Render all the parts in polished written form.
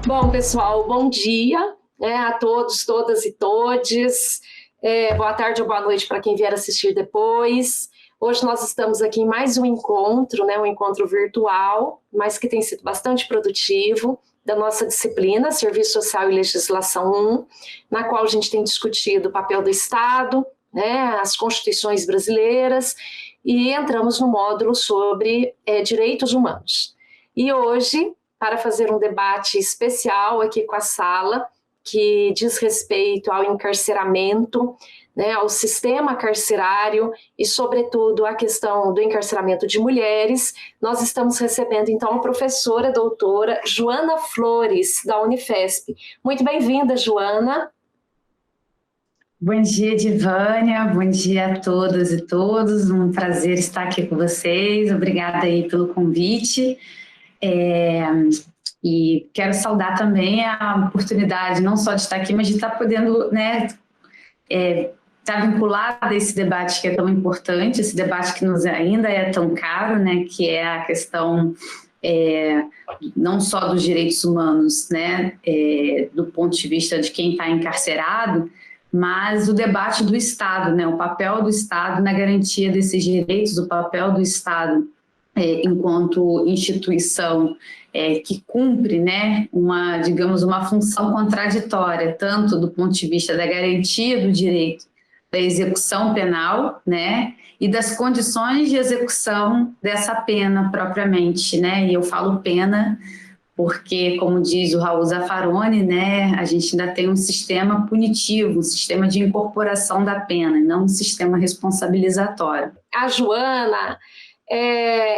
Bom, pessoal, bom dia, a todos, todas e todes. Boa tarde ou boa noite para quem vier assistir depois. Hoje nós estamos aqui em mais um encontro, um encontro virtual, mas que tem sido bastante produtivo, da nossa disciplina Serviço Social e Legislação 1, na qual a gente tem discutido o papel do Estado, as constituições brasileiras, e entramos no módulo sobre direitos humanos. E hoje, para fazer um debate especial aqui com a sala, que diz respeito ao encarceramento, ao sistema carcerário e, sobretudo, à questão do encarceramento de mulheres, nós estamos recebendo, então, a professora doutora Joana Flores, da Unifesp. Muito bem-vinda, Joana. Bom dia, Divânia, bom dia a todas e todos, um prazer estar aqui com vocês, obrigada aí pelo convite. E quero saudar também a oportunidade não só de estar aqui, mas de estar podendo estar vinculada a esse debate que é tão importante, esse debate que nos ainda é tão caro, que é a questão não só dos direitos humanos, do ponto de vista de quem está encarcerado, mas o debate do Estado, o papel do Estado na garantia desses direitos, o papel do Estado enquanto instituição que cumpre, uma função contraditória, tanto do ponto de vista da garantia do direito da execução penal, e das condições de execução dessa pena propriamente, e eu falo pena porque, como diz o Raul Zaffaroni, a gente ainda tem um sistema punitivo, um sistema de incorporação da pena, não um sistema responsabilizatório. A Joana,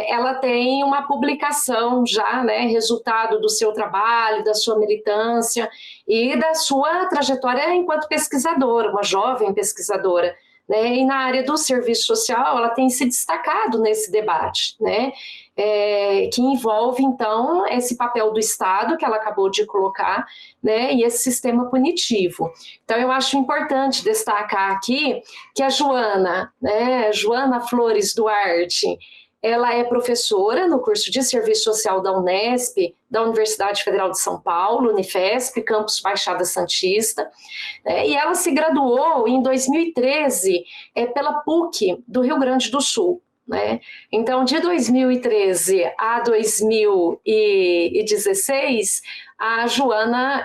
ela tem uma publicação já, resultado do seu trabalho, da sua militância e da sua trajetória enquanto pesquisadora, uma jovem pesquisadora, e na área do serviço social ela tem se destacado nesse debate, que envolve então esse papel do Estado que ela acabou de colocar, e esse sistema punitivo. Então eu acho importante destacar aqui que a Joana, Joana Flores Duarte, ela é professora no curso de Serviço Social da Unesp, da Universidade Federal de São Paulo, Unifesp, campus Baixada Santista, e ela se graduou em 2013 pela PUC do Rio Grande do Sul. Então, de 2013 a 2016, a Joana,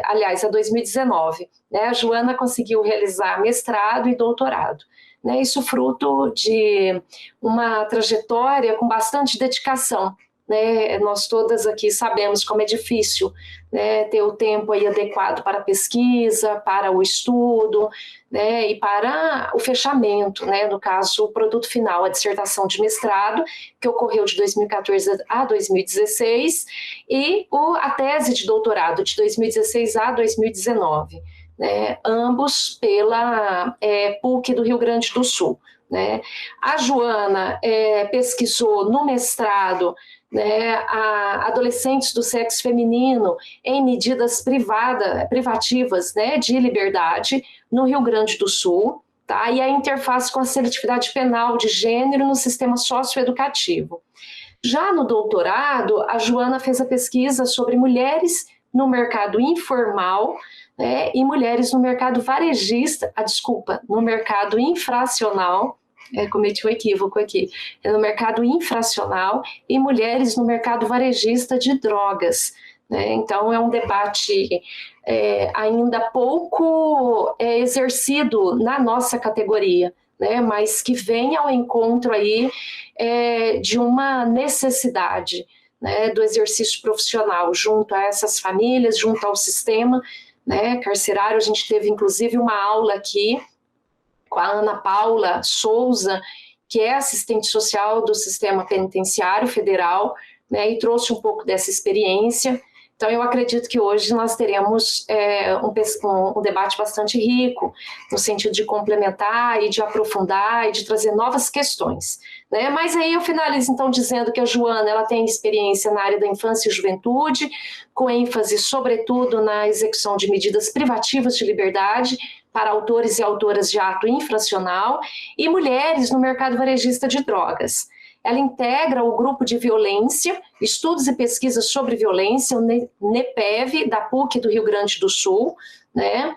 a 2019, a Joana conseguiu realizar mestrado e doutorado. Isso fruto de uma trajetória com bastante dedicação. Nós todas aqui sabemos como é difícil ter o tempo aí adequado para a pesquisa, para o estudo, e para o fechamento, no caso, o produto final, a dissertação de mestrado, que ocorreu de 2014 a 2016, e a tese de doutorado de 2016 a 2019. Ambos pela PUC do Rio Grande do Sul. A Joana pesquisou no mestrado a adolescentes do sexo feminino em medidas privativas de liberdade no Rio Grande do Sul, e a interface com a seletividade penal de gênero no sistema socioeducativo. Já no doutorado, a Joana fez a pesquisa sobre mulheres no mercado informal, e mulheres no mercado varejista, no mercado infracional, cometi um equívoco aqui, no mercado infracional e mulheres no mercado varejista de drogas. Então é um debate ainda pouco exercido na nossa categoria, mas que vem ao encontro aí de uma necessidade do exercício profissional junto a essas famílias, junto ao sistema carcerário. A gente teve inclusive uma aula aqui com a Ana Paula Souza, que é assistente social do Sistema Penitenciário Federal, e trouxe um pouco dessa experiência. Então eu acredito que hoje nós teremos um debate bastante rico, no sentido de complementar e de aprofundar e de trazer novas questões. Mas aí eu finalizo então dizendo que a Joana ela tem experiência na área da infância e juventude, com ênfase sobretudo na execução de medidas privativas de liberdade para autores e autoras de ato infracional e mulheres no mercado varejista de drogas. ela integra o grupo de violência, estudos e pesquisas sobre violência, o NEPEV, da PUC do Rio Grande do Sul, né?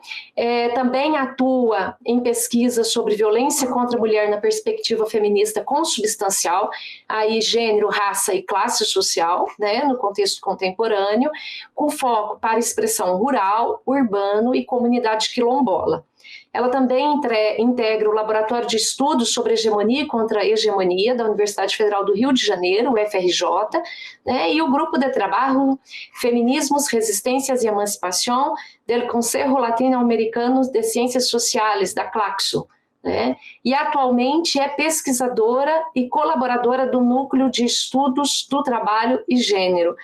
Também atua em pesquisas sobre violência contra a mulher na perspectiva feminista consubstancial, aí gênero, raça e classe social, né, no contexto contemporâneo, com foco para expressão rural, urbano e comunidade quilombola. Ela também integra o Laboratório de Estudos sobre Hegemonia e Contra-Hegemonia da Universidade Federal do Rio de Janeiro, UFRJ, né, e o Grupo de Trabalho Feminismos, Resistências e Emancipação del Consejo Latino-Americano de Ciências Sociais, da CLACSO, né, e atualmente é pesquisadora e colaboradora do Núcleo de Estudos do Trabalho e Gênero,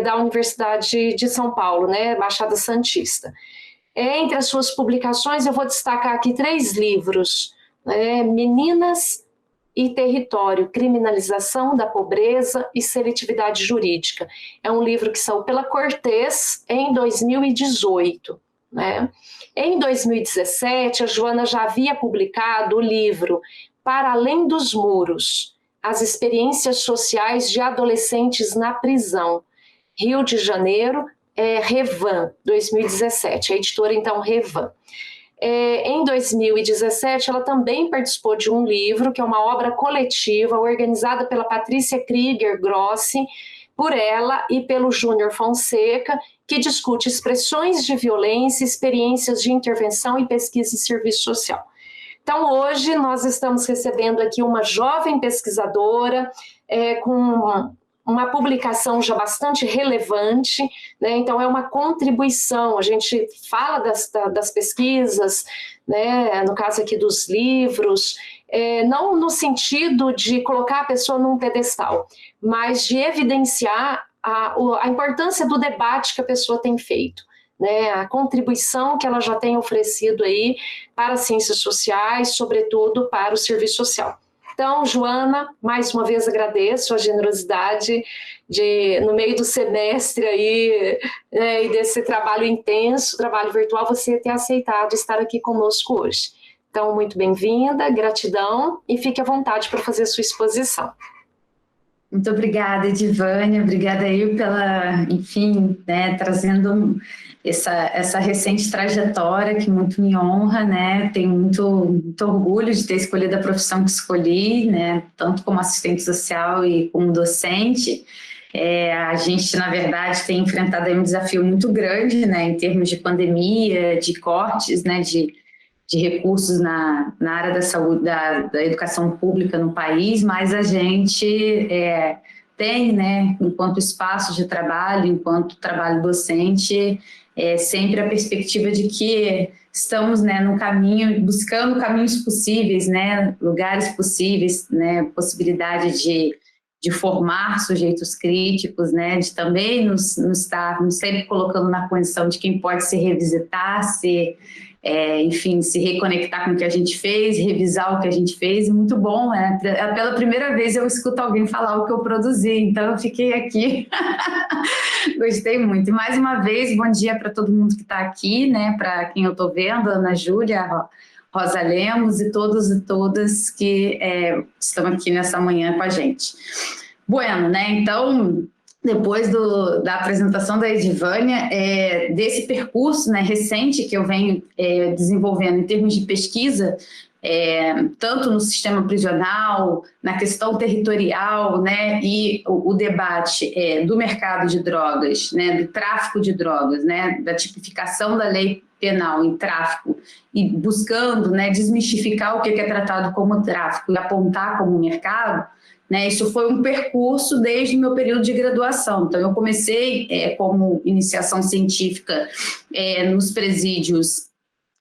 da Universidade de São Paulo, né, Baixada Santista. Entre as suas publicações, eu vou destacar aqui 3 livros, Meninas e Território, Criminalização da Pobreza e Seletividade Jurídica. É um livro que saiu pela Cortez em 2018. Né? Em 2017, a Joana já havia publicado o livro Para Além dos Muros, As Experiências Sociais de Adolescentes na Prisão, Rio de Janeiro, Revan, 2017, a editora então Revan. Em 2017, ela também participou de um livro, que é uma obra coletiva organizada pela Patrícia Krieger Grossi, por ela e pelo Júnior Fonseca, que discute expressões de violência, experiências de intervenção e pesquisa em serviço social. Então, hoje nós estamos recebendo aqui uma jovem pesquisadora com uma publicação já bastante relevante, né? Então é uma contribuição, a gente fala das pesquisas, né? No caso aqui dos livros, não no sentido de colocar a pessoa num pedestal, mas de evidenciar a importância do debate que a pessoa tem feito, né? A contribuição que ela já tem oferecido aí para as ciências sociais, sobretudo para o serviço social. Então, Joana, mais uma vez agradeço a generosidade de, no meio do semestre aí, né, e desse trabalho intenso, trabalho virtual, você ter aceitado estar aqui conosco hoje. Então, muito bem-vinda, gratidão, e fique à vontade para fazer a sua exposição. Muito obrigada, Edivânia, obrigada aí pela, enfim, né, trazendo essa recente trajetória que muito me honra, né, tenho muito orgulho de ter escolhido a profissão que escolhi, né, tanto como assistente social e como docente. A gente, na verdade, tem enfrentado aí um desafio muito grande, né, em termos de pandemia, de cortes, né, de recursos na área da saúde, da educação pública no país, mas a gente tem, né, enquanto espaço de trabalho, enquanto trabalho docente, sempre a perspectiva de que estamos, né, no caminho, buscando caminhos possíveis, né, lugares possíveis, né, possibilidade de formar sujeitos críticos, né, de também nos sempre colocando na condição de quem pode se revisitar, enfim, se reconectar com o que a gente fez, revisar o que a gente fez, muito bom, né? Pela primeira vez eu escuto alguém falar o que eu produzi, então eu fiquei aqui, gostei muito. E mais uma vez, bom dia para todo mundo que está aqui, né? Para quem eu estou vendo, Ana Júlia, Rosa Lemos e todos e todas que estão aqui nessa manhã com a gente. Bueno, né? Então, depois da apresentação da Edivânia, desse percurso, né, recente que eu venho desenvolvendo em termos de pesquisa, tanto no sistema prisional, na questão territorial, né, e o debate do mercado de drogas, né, do tráfico de drogas, né, da tipificação da lei penal em tráfico e buscando, né, desmistificar o que é tratado como tráfico e apontar como mercado, né, isso foi um percurso desde o meu período de graduação. Então, eu comecei como iniciação científica nos presídios,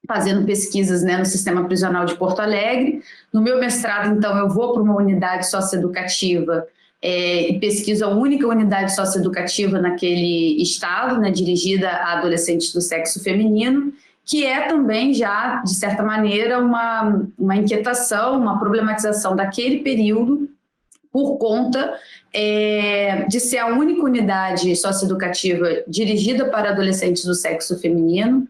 fazendo pesquisas, né, no sistema prisional de Porto Alegre. No meu mestrado, então, eu vou para uma unidade socioeducativa e pesquiso a única unidade socioeducativa naquele estado, né, dirigida a adolescentes do sexo feminino, que é também já, de certa maneira, uma inquietação, uma problematização daquele período, por conta de ser a única unidade socioeducativa dirigida para adolescentes do sexo feminino,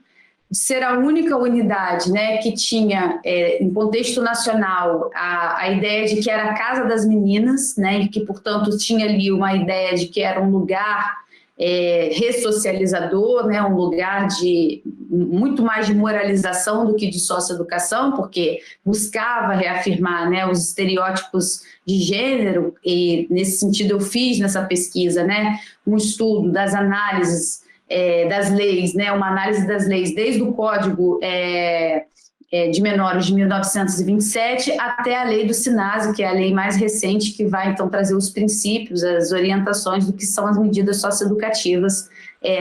de ser a única unidade, né, que tinha, em contexto nacional, a ideia de que era a casa das meninas, né, e que, portanto, tinha ali uma ideia de que era um lugar ressocializador, né, um lugar de muito mais de moralização do que de socioeducação, porque buscava reafirmar, né, os estereótipos de gênero, e nesse sentido eu fiz nessa pesquisa, né, um estudo das análises das leis, né, uma análise das leis desde o Código de Menores de 1927 até a lei do SINASE, que é a lei mais recente, que vai então trazer os princípios, as orientações do que são as medidas socioeducativas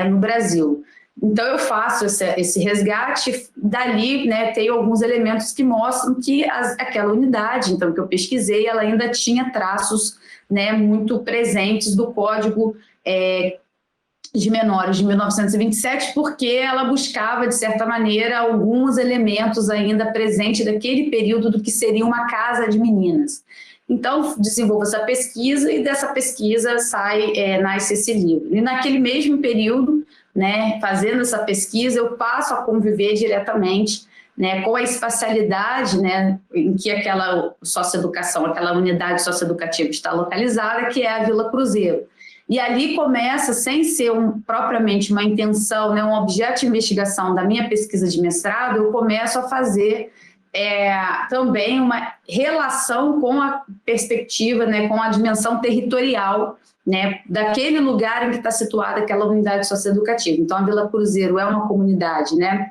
no Brasil. Então eu faço esse resgate, dali, né, tenho alguns elementos que mostram que aquela unidade, então, que eu pesquisei, ela ainda tinha traços, né, muito presentes do Código de Menores de 1927, porque ela buscava, de certa maneira, alguns elementos ainda presentes daquele período do que seria uma casa de meninas. Então, desenvolvo essa pesquisa e dessa pesquisa nasce esse livro. E naquele mesmo período, né, fazendo essa pesquisa, eu passo a conviver diretamente, né, com a espacialidade, né, em que aquela socioeducação, aquela unidade socioeducativa está localizada, que é a Vila Cruzeiro. E ali começa, sem ser propriamente uma intenção, né, um objeto de investigação da minha pesquisa de mestrado, eu começo a fazer também uma relação com a perspectiva, né, com a dimensão territorial, né, daquele lugar em que está situada aquela unidade socioeducativa. Então, a Vila Cruzeiro é uma comunidade, né,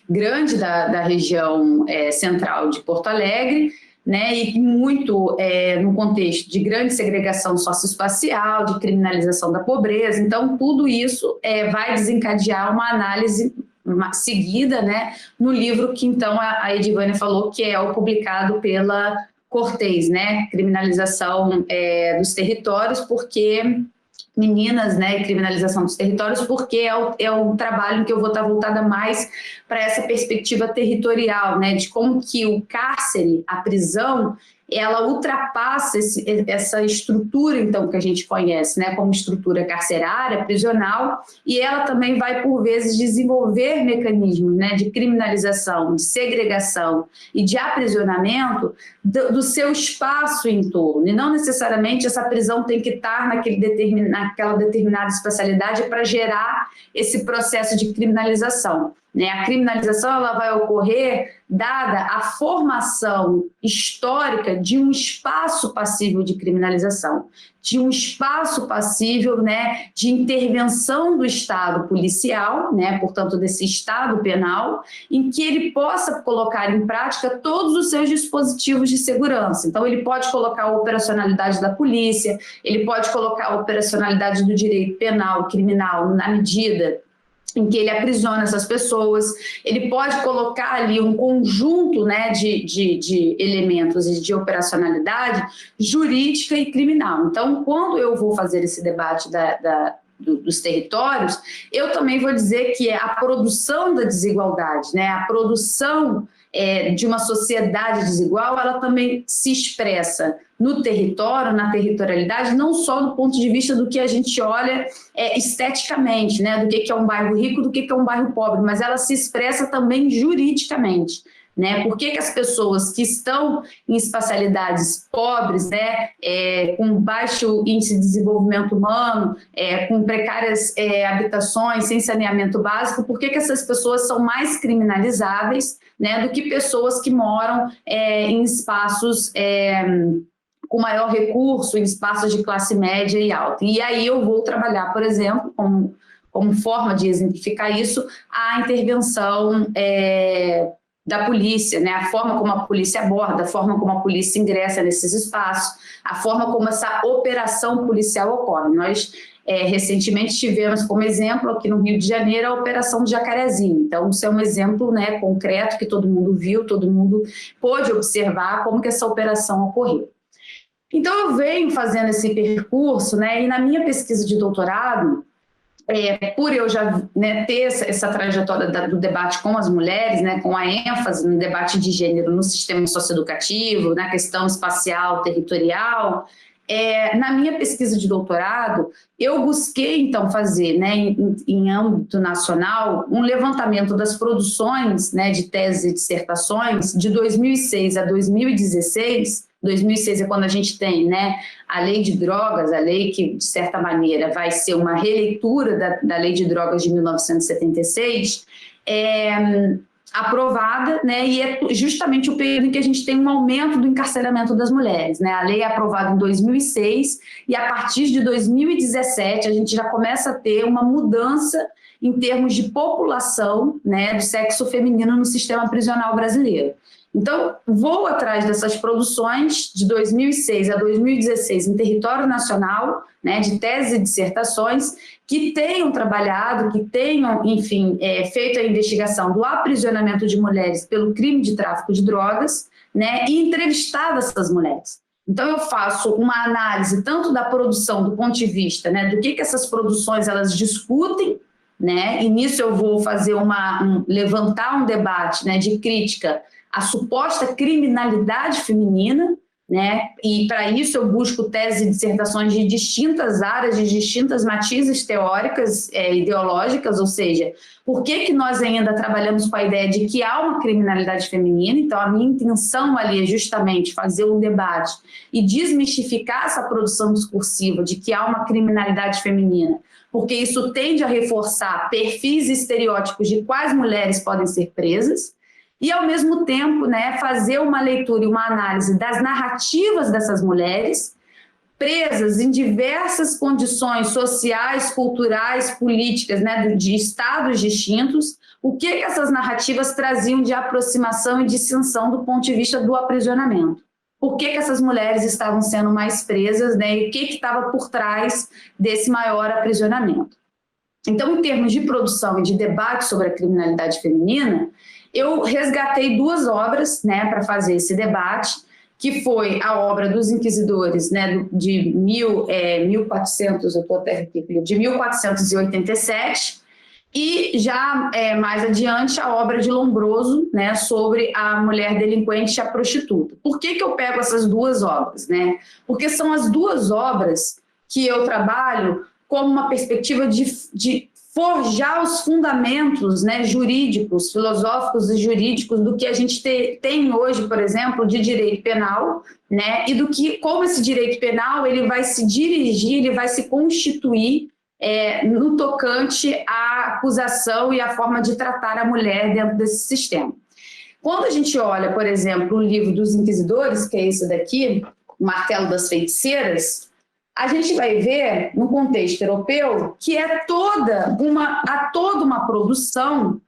grande da região central de Porto Alegre, né, e muito no contexto de grande segregação socioespacial, de criminalização da pobreza. Então, tudo isso vai desencadear uma análise seguida, né, no livro que, então, a Edivânia falou, que é o publicado pela Cortez, né, Criminalização dos Territórios, porque... Meninas, né, e criminalização dos territórios, porque é um trabalho em que eu vou estar voltada mais para essa perspectiva territorial, né, de como que o cárcere, a prisão, ela ultrapassa essa estrutura, então, que a gente conhece, né, como estrutura carcerária, prisional, e ela também vai, por vezes, desenvolver mecanismos, né, de criminalização, de segregação e de aprisionamento do seu espaço em torno, e não necessariamente essa prisão tem que estar naquela determinada espacialidade para gerar esse processo de criminalização. Né? A criminalização ela vai ocorrer dada a formação histórica de um espaço passível de criminalização, de um espaço passível, né, de intervenção do Estado policial, né, portanto, desse Estado penal, em que ele possa colocar em prática todos os seus dispositivos de segurança. Então, ele pode colocar a operacionalidade da polícia, ele pode colocar a operacionalidade do direito penal, criminal, na medida em que ele aprisiona essas pessoas, ele pode colocar ali um conjunto, né, de elementos e de operacionalidade jurídica e criminal. Então, quando eu vou fazer esse debate dos territórios, eu também vou dizer que a produção da desigualdade, né, a produção de uma sociedade desigual, ela também se expressa no território, na territorialidade, não só do ponto de vista do que a gente olha esteticamente, né, do que é um bairro rico, do que é um bairro pobre, mas ela se expressa também juridicamente. Né? Por que as pessoas que estão em espacialidades pobres, né, com baixo índice de desenvolvimento humano, com precárias habitações, sem saneamento básico, por que essas pessoas são mais criminalizáveis, né, do que pessoas que moram em espaços com maior recurso, em espaços de classe média e alta? E aí eu vou trabalhar, por exemplo, como forma de exemplificar isso, a intervenção da polícia, né? A forma como a polícia aborda, a forma como a polícia ingressa nesses espaços, a forma como essa operação policial ocorre. Nós, recentemente, tivemos como exemplo, aqui no Rio de Janeiro, a Operação do Jacarezinho. Então, isso é um exemplo, né, concreto, que todo mundo viu, todo mundo pôde observar como que essa operação ocorreu. Então, eu venho fazendo esse percurso, né, e na minha pesquisa de doutorado, por eu já, né, ter essa trajetória do debate com as mulheres, né, com a ênfase no debate de gênero no sistema socioeducativo, na questão espacial, territorial, Na minha pesquisa de doutorado, eu busquei, então, fazer, né, em âmbito nacional, um levantamento das produções, né, de teses e dissertações de 2006 a 2016. 2006 é quando a gente tem, né, a lei de drogas, a lei que, de certa maneira, vai ser uma releitura da lei de drogas de 1976, aprovada, né, e é justamente o período em que a gente tem um aumento do encarceramento das mulheres, né? A lei é aprovada em 2006 e a partir de 2017 a gente já começa a ter uma mudança em termos de população, né, do sexo feminino no sistema prisional brasileiro. Então, vou atrás dessas produções de 2006 a 2016 em território nacional, né, de teses e dissertações, que tenham trabalhado, que tenham, enfim, feito a investigação do aprisionamento de mulheres pelo crime de tráfico de drogas, né, e entrevistado essas mulheres. Então, eu faço uma análise tanto da produção, do ponto de vista, né, do que essas produções elas discutem, né, e nisso eu vou fazer levantar um debate, né, de crítica à suposta criminalidade feminina, né? E para isso eu busco teses e dissertações de distintas áreas, de distintas matizes teóricas, ideológicas, ou seja, por que nós ainda trabalhamos com a ideia de que há uma criminalidade feminina? Então a minha intenção ali é justamente fazer um debate e desmistificar essa produção discursiva de que há uma criminalidade feminina, porque isso tende a reforçar perfis e estereótipos de quais mulheres podem ser presas, e, ao mesmo tempo, né, fazer uma leitura e uma análise das narrativas dessas mulheres presas em diversas condições sociais, culturais, políticas, né, de estados distintos, o que essas narrativas traziam de aproximação e dissensão do ponto de vista do aprisionamento. Por que essas mulheres estavam sendo mais presas, né, e o que estava por trás desse maior aprisionamento. Então, em termos de produção e de debate sobre a criminalidade feminina, eu resgatei duas obras, né, para fazer esse debate, que foi a obra dos inquisidores, né, de 1487, e já mais adiante a obra de Lombroso, né, sobre a mulher delinquente e a prostituta. Por que eu pego essas duas obras? Né? Porque são as duas obras que eu trabalho como uma perspectiva de forjar os fundamentos, né, jurídicos, filosóficos e jurídicos do que a gente tem hoje, por exemplo, de direito penal, né, e do que, como esse direito penal ele vai se dirigir, ele vai se constituir no tocante à acusação e à forma de tratar a mulher dentro desse sistema. Quando a gente olha, por exemplo, o livro dos Inquisidores, que é esse daqui, O Martelo das Feiticeiras, a gente vai ver, no contexto europeu, que há toda uma produção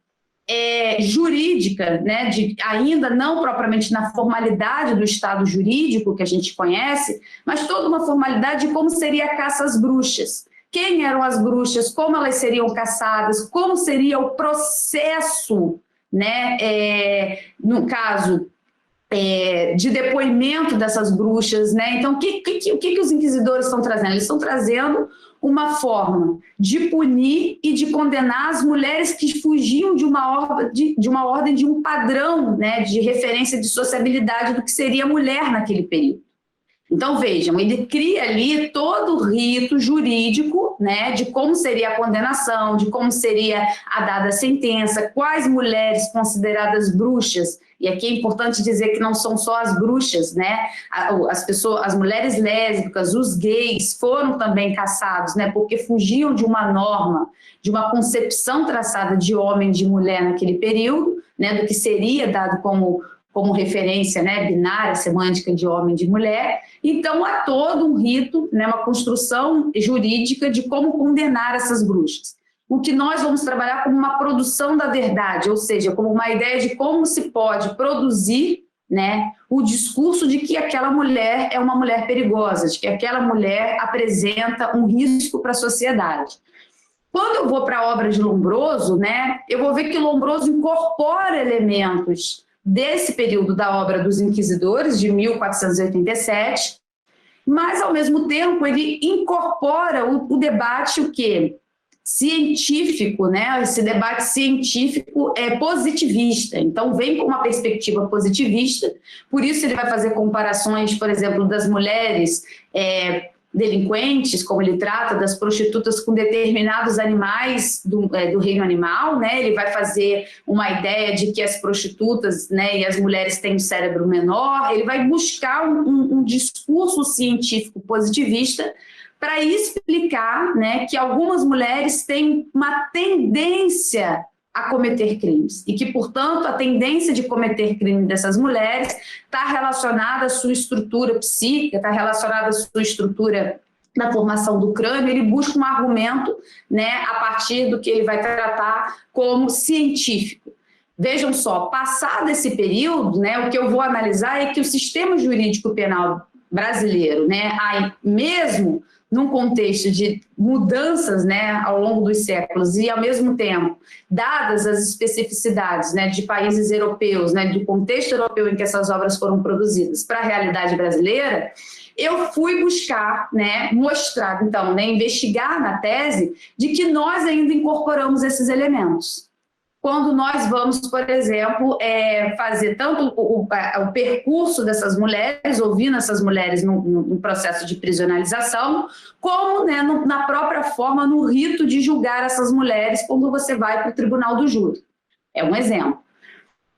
jurídica, né, ainda não propriamente na formalidade do Estado jurídico que a gente conhece, mas toda uma formalidade de como seria a caça às bruxas. Quem eram as bruxas, como elas seriam caçadas, como seria o processo, né, no caso de depoimento dessas bruxas, né? Então, o que os inquisidores estão trazendo? Eles estão trazendo uma forma de punir e de condenar as mulheres que fugiam de uma ordem, de um padrão, né, de referência de sociabilidade do que seria mulher naquele período. Então, vejam, ele cria ali todo o rito jurídico, né, de como seria a condenação, de como seria a dada sentença, quais mulheres consideradas bruxas, e aqui é importante dizer que não são só as bruxas, né, as mulheres lésbicas, os gays foram também caçados, né, porque fugiam de uma norma, de uma concepção traçada de homem e de mulher naquele período, né, do que seria dado como referência, né, binária, semântica de homem e de mulher. Então, há todo um rito, né, uma construção jurídica de como condenar essas bruxas. O que nós vamos trabalhar como uma produção da verdade, ou seja, como uma ideia de como se pode produzir, né, o discurso de que aquela mulher é uma mulher perigosa, de que aquela mulher apresenta um risco para a sociedade. Quando eu vou para a obra de Lombroso, né, eu vou ver que Lombroso incorpora elementos desse período da obra dos Inquisidores, de 1487, mas, ao mesmo tempo, ele incorpora o debate, o quê? científico, né? Esse debate científico é positivista, então vem com uma perspectiva positivista, por isso ele vai fazer comparações, por exemplo, das mulheres delinquentes, como ele trata, das prostitutas com determinados animais do reino animal, né? Ele vai fazer uma ideia de que as prostitutas, né, e as mulheres têm um cérebro menor, ele vai buscar um discurso científico positivista para explicar, né, que algumas mulheres têm uma tendência a cometer crimes e que, portanto, a tendência de cometer crime dessas mulheres está relacionada à sua estrutura psíquica, está relacionada à sua estrutura da formação do crânio. Ele busca um argumento, né, a partir do que ele vai tratar como científico. Vejam só, passado esse período, né, o que eu vou analisar é que o sistema jurídico penal brasileiro, né, mesmo num contexto de mudanças, né, ao longo dos séculos e, ao mesmo tempo, dadas as especificidades, né, de países europeus, né, do contexto europeu em que essas obras foram produzidas para a realidade brasileira, eu fui buscar, né, mostrar, então, né, investigar na tese de que nós ainda incorporamos esses elementos. Quando nós vamos, por exemplo, fazer tanto o percurso dessas mulheres, ouvindo essas mulheres no processo de prisionalização, como, né, na própria forma, no rito de julgar essas mulheres quando você vai para o tribunal do júri. É um exemplo.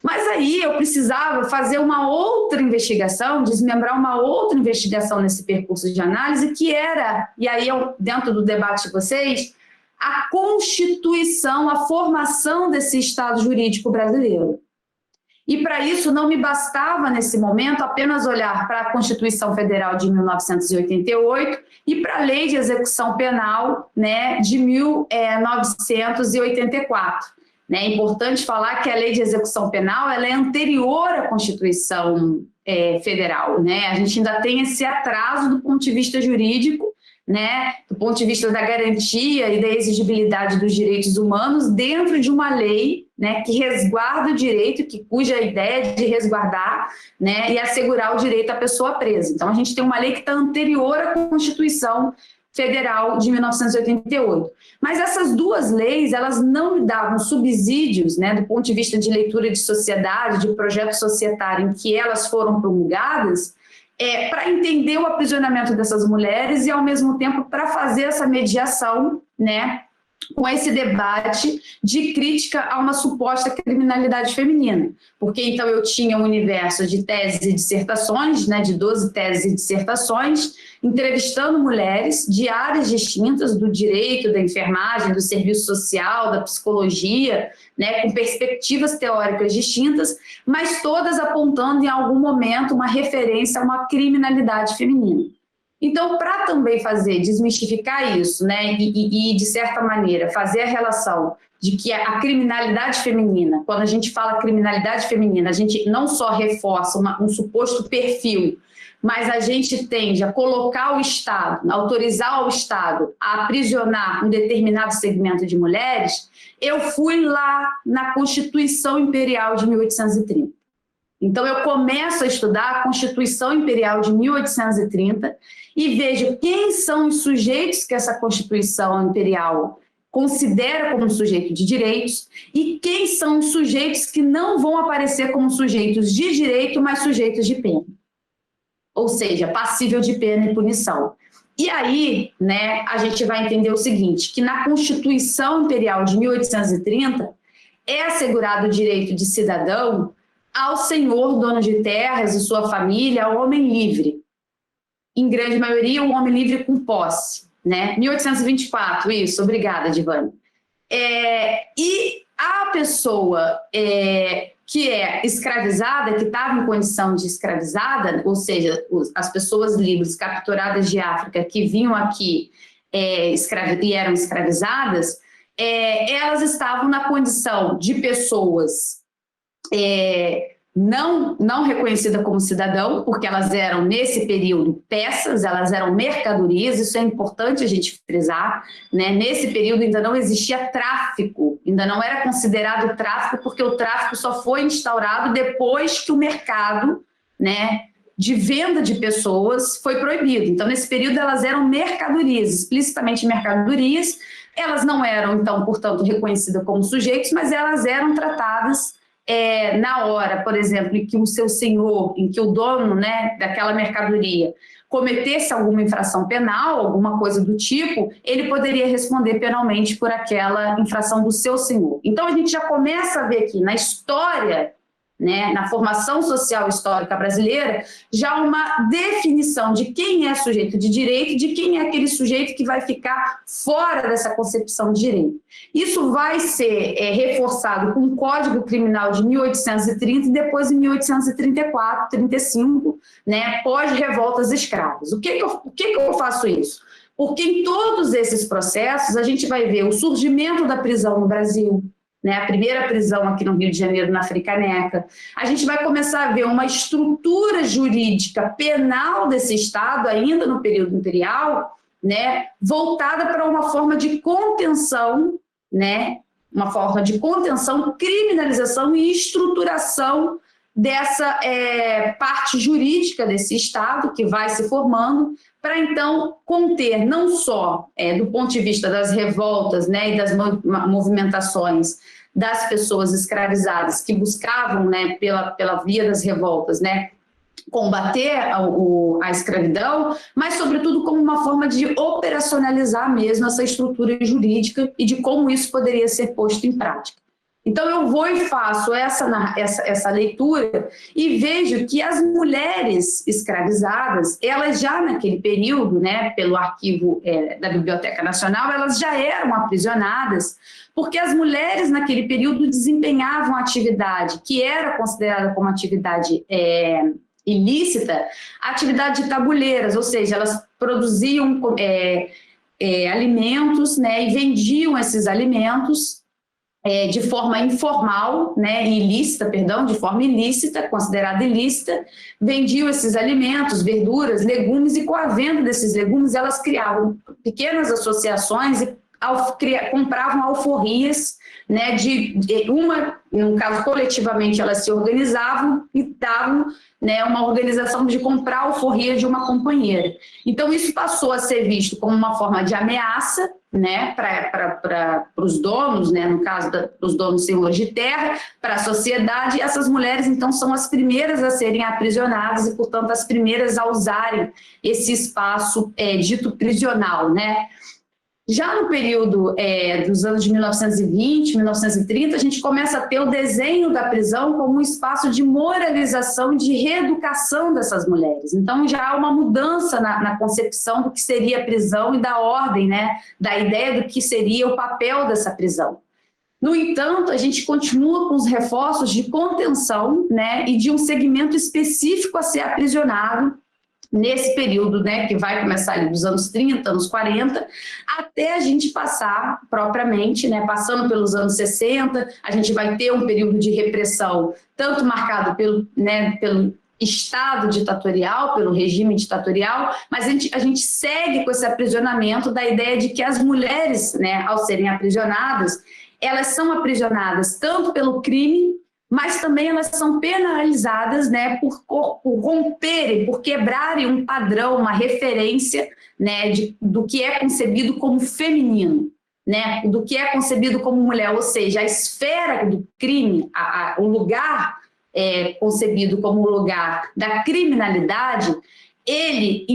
Mas aí eu precisava fazer uma outra investigação, desmembrar uma outra investigação nesse percurso de análise, que era, e aí eu, dentro do debate de vocês, a constituição, a formação desse Estado jurídico brasileiro. E para isso não me bastava, nesse momento, apenas olhar para a Constituição Federal de 1988 e para a Lei de Execução Penal, né, de 1984. É importante falar que a Lei de Execução Penal ela é anterior à Constituição Federal, né? A gente ainda tem esse atraso do ponto de vista jurídico, né, do ponto de vista da garantia e da exigibilidade dos direitos humanos dentro de uma lei, né, que resguarda o direito, cuja ideia é de resguardar, né, e assegurar o direito à pessoa presa. Então, a gente tem uma lei que está anterior à Constituição Federal de 1988. Mas essas duas leis, elas não me davam subsídios, né, do ponto de vista de leitura de sociedade, de projeto societário em que elas foram promulgadas, para entender o aprisionamento dessas mulheres e, ao mesmo tempo, para fazer essa mediação, né, com esse debate de crítica a uma suposta criminalidade feminina. Porque, então, eu tinha um universo de teses e dissertações, né, de 12 teses e dissertações, entrevistando mulheres de áreas distintas do direito, da enfermagem, do serviço social, da psicologia, né, com perspectivas teóricas distintas, mas todas apontando em algum momento uma referência a uma criminalidade feminina. Então, para também desmistificar isso, né, e, de certa maneira, fazer a relação de que a criminalidade feminina, quando a gente fala criminalidade feminina, a gente não só reforça um suposto perfil, mas a gente tende a colocar o Estado, autorizar o Estado a aprisionar um determinado segmento de mulheres, eu fui lá na Constituição Imperial de 1830. Então, eu começo a estudar a Constituição Imperial de 1830 e vejo quem são os sujeitos que essa Constituição Imperial considera como sujeito de direitos e quem são os sujeitos que não vão aparecer como sujeitos de direito, mas sujeitos de pena. Ou seja, passível de pena e punição. E aí, né, a gente vai entender o seguinte, que na Constituição Imperial de 1830 é assegurado o direito de cidadão ao senhor dono de terras e sua família, ao homem livre. Em grande maioria, o homem livre com posse, né? 1824, isso, obrigada, Divane. E a pessoa que é escravizada, que estava em condição de escravizada, ou seja, as pessoas livres capturadas de África que vinham aqui e eram escravizadas, elas estavam na condição de pessoas não reconhecida como cidadão, porque elas eram, nesse período, peças, elas eram mercadorias, isso é importante a gente frisar, né? Nesse período ainda não existia tráfico, ainda não era considerado tráfico, porque o tráfico só foi instaurado depois que o mercado, né, de venda de pessoas foi proibido. Então, nesse período, elas eram mercadorias, explicitamente mercadorias. Elas não eram, então, portanto, reconhecidas como sujeitos, mas elas eram tratadas na hora, por exemplo, em que o seu senhor, em que o dono, né, daquela mercadoria cometesse alguma infração penal, alguma coisa do tipo, ele poderia responder penalmente por aquela infração do seu senhor. Então, a gente já começa a ver aqui na história, né, na formação social histórica brasileira, já uma definição de quem é sujeito de direito, de quem é aquele sujeito que vai ficar fora dessa concepção de direito. Isso vai ser reforçado com o Código Criminal de 1830 e depois em 1834, 35, né, pós-revoltas escravas. O que eu faço isso? Porque em todos esses processos a gente vai ver o surgimento da prisão no Brasil, né, a primeira prisão aqui no Rio de Janeiro, na Fricaneca. A gente vai começar a ver uma estrutura jurídica penal desse Estado, ainda no período imperial, né, voltada para uma forma de contenção, né, uma forma de contenção, criminalização e estruturação dessa parte jurídica desse Estado que vai se formando, para então conter não só do ponto de vista das revoltas, né, e das movimentações das pessoas escravizadas que buscavam, né, pela via das revoltas, né, combater a escravidão, mas sobretudo como uma forma de operacionalizar mesmo essa estrutura jurídica e de como isso poderia ser posto em prática. Então, eu vou e faço essa leitura e vejo que as mulheres escravizadas, elas já naquele período, né, pelo arquivo da Biblioteca Nacional, elas já eram aprisionadas, porque as mulheres naquele período desempenhavam atividade que era considerada como atividade ilícita, atividade de tabuleiras, ou seja, elas produziam alimentos, né, e vendiam esses alimentos de forma informal, né, ilícita, perdão, de forma ilícita, considerada ilícita, vendiam esses alimentos, verduras, legumes, e com a venda desses legumes elas criavam pequenas associações e compravam alforrias, né, no caso coletivamente elas se organizavam e davam, né, uma organização de comprar alforria de uma companheira. Então isso passou a ser visto como uma forma de ameaça, né, para os donos, né, no caso dos donos senhores de terra, para a sociedade, e essas mulheres então são as primeiras a serem aprisionadas e, portanto, as primeiras a usarem esse espaço dito prisional, né. Já no período dos anos de 1920, 1930, a gente começa a ter o desenho da prisão como um espaço de moralização e de reeducação dessas mulheres. Então, já há uma mudança na concepção do que seria a prisão e da ordem, né, da ideia do que seria o papel dessa prisão. No entanto, a gente continua com os reforços de contenção, né, e de um segmento específico a ser aprisionado, nesse período, né, que vai começar ali dos anos 30, anos 40, até a gente passar propriamente, né, passando pelos anos 60, a gente vai ter um período de repressão, tanto marcado pelo Estado ditatorial, pelo regime ditatorial, mas a gente segue com esse aprisionamento da ideia de que as mulheres, né, ao serem aprisionadas, elas são aprisionadas tanto pelo crime, mas também elas são penalizadas, né, por romperem, por quebrarem um padrão, uma referência, né, do que é concebido como feminino, né, do que é concebido como mulher, ou seja, a esfera do crime, o lugar concebido como lugar da criminalidade, ele,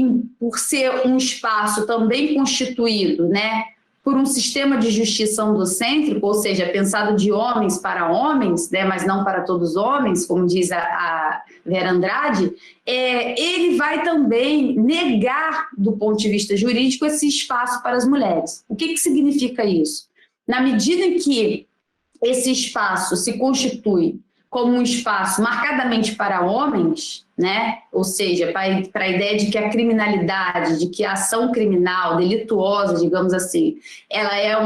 por ser um espaço também constituído, né, por um sistema de justiça androcêntrico, ou seja, pensado de homens para homens, né, mas não para todos os homens, como diz a Vera Andrade, ele vai também negar, do ponto de vista jurídico, esse espaço para as mulheres. O que significa isso? Na medida em que esse espaço se constitui como um espaço marcadamente para homens, né? Ou seja, para a ideia de que a criminalidade, de que a ação criminal, delituosa, digamos assim, ela é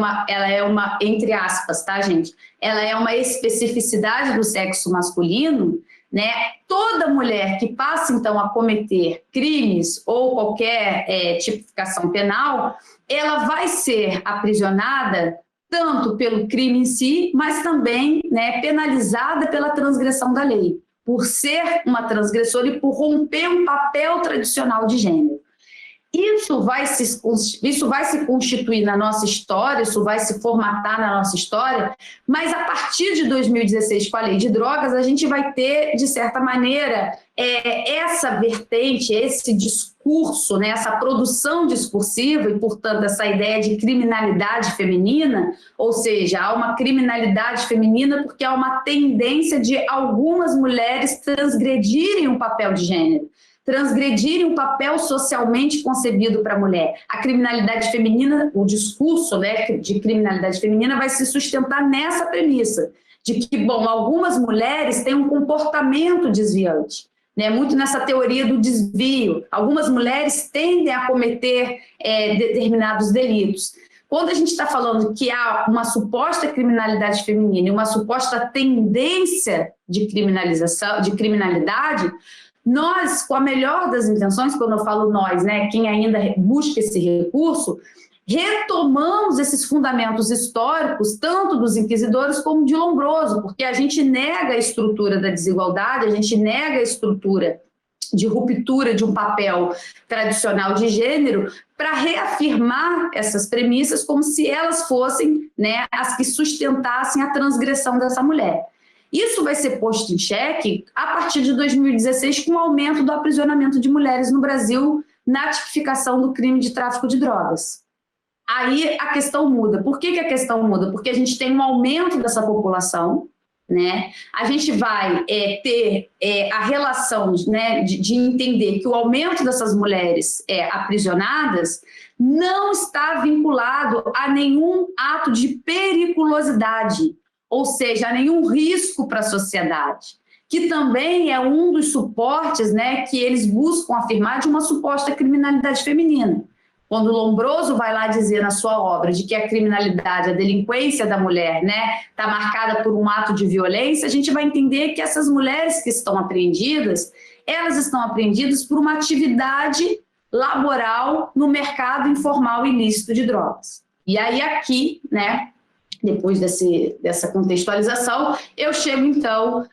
uma, entre aspas, tá, gente? Ela é uma especificidade do sexo masculino, né? Toda mulher que passa, então, a cometer crimes ou qualquer tipificação penal, ela vai ser aprisionada tanto pelo crime em si, mas também, né, penalizada pela transgressão da lei. por ser uma transgressora e por romper um papel tradicional de gênero. Isso vai se constituir na nossa história, isso vai se formatar na nossa história, mas a partir de 2016, com a lei de drogas, a gente vai ter, de certa maneira, essa vertente, esse discurso, né, essa produção discursiva e, portanto, essa ideia de criminalidade feminina, ou seja, há uma criminalidade feminina porque há uma tendência de algumas mulheres transgredirem um papel de gênero, transgredirem um papel socialmente concebido para a mulher. A criminalidade feminina, o discurso, né, de criminalidade feminina vai se sustentar nessa premissa, de que, bom, algumas mulheres têm um comportamento desviante, né, muito nessa teoria do desvio. Algumas mulheres tendem a cometer determinados delitos. Quando a gente está falando que há uma suposta criminalidade feminina e uma suposta tendência de criminalização, de criminalidade, nós, com a melhor das intenções, quando eu falo nós, né, quem ainda busca esse recurso, retomamos esses fundamentos históricos, tanto dos inquisidores como de Lombroso, porque a gente nega a estrutura da desigualdade, a gente nega a estrutura de ruptura de um papel tradicional de gênero para reafirmar essas premissas como se elas fossem, né, as que sustentassem a transgressão dessa mulher. Isso vai ser posto em xeque a partir de 2016 com o aumento do aprisionamento de mulheres no Brasil na tipificação do crime de tráfico de drogas. Aí a questão muda. Por que a questão muda? Porque a gente tem um aumento dessa população, né? A gente vai ter a relação, né, de entender que o aumento dessas mulheres aprisionadas não está vinculado a nenhum ato de periculosidade, ou seja, a nenhum risco para a sociedade, que também é um dos suportes, né, que eles buscam afirmar de uma suposta criminalidade feminina. Quando Lombroso vai lá dizer na sua obra de que a criminalidade, a delinquência da mulher, né, está marcada por um ato de violência, a gente vai entender que essas mulheres que estão apreendidas, elas estão apreendidas por uma atividade laboral no mercado informal ilícito de drogas. E aí aqui, né, depois dessa contextualização, eu chego, então,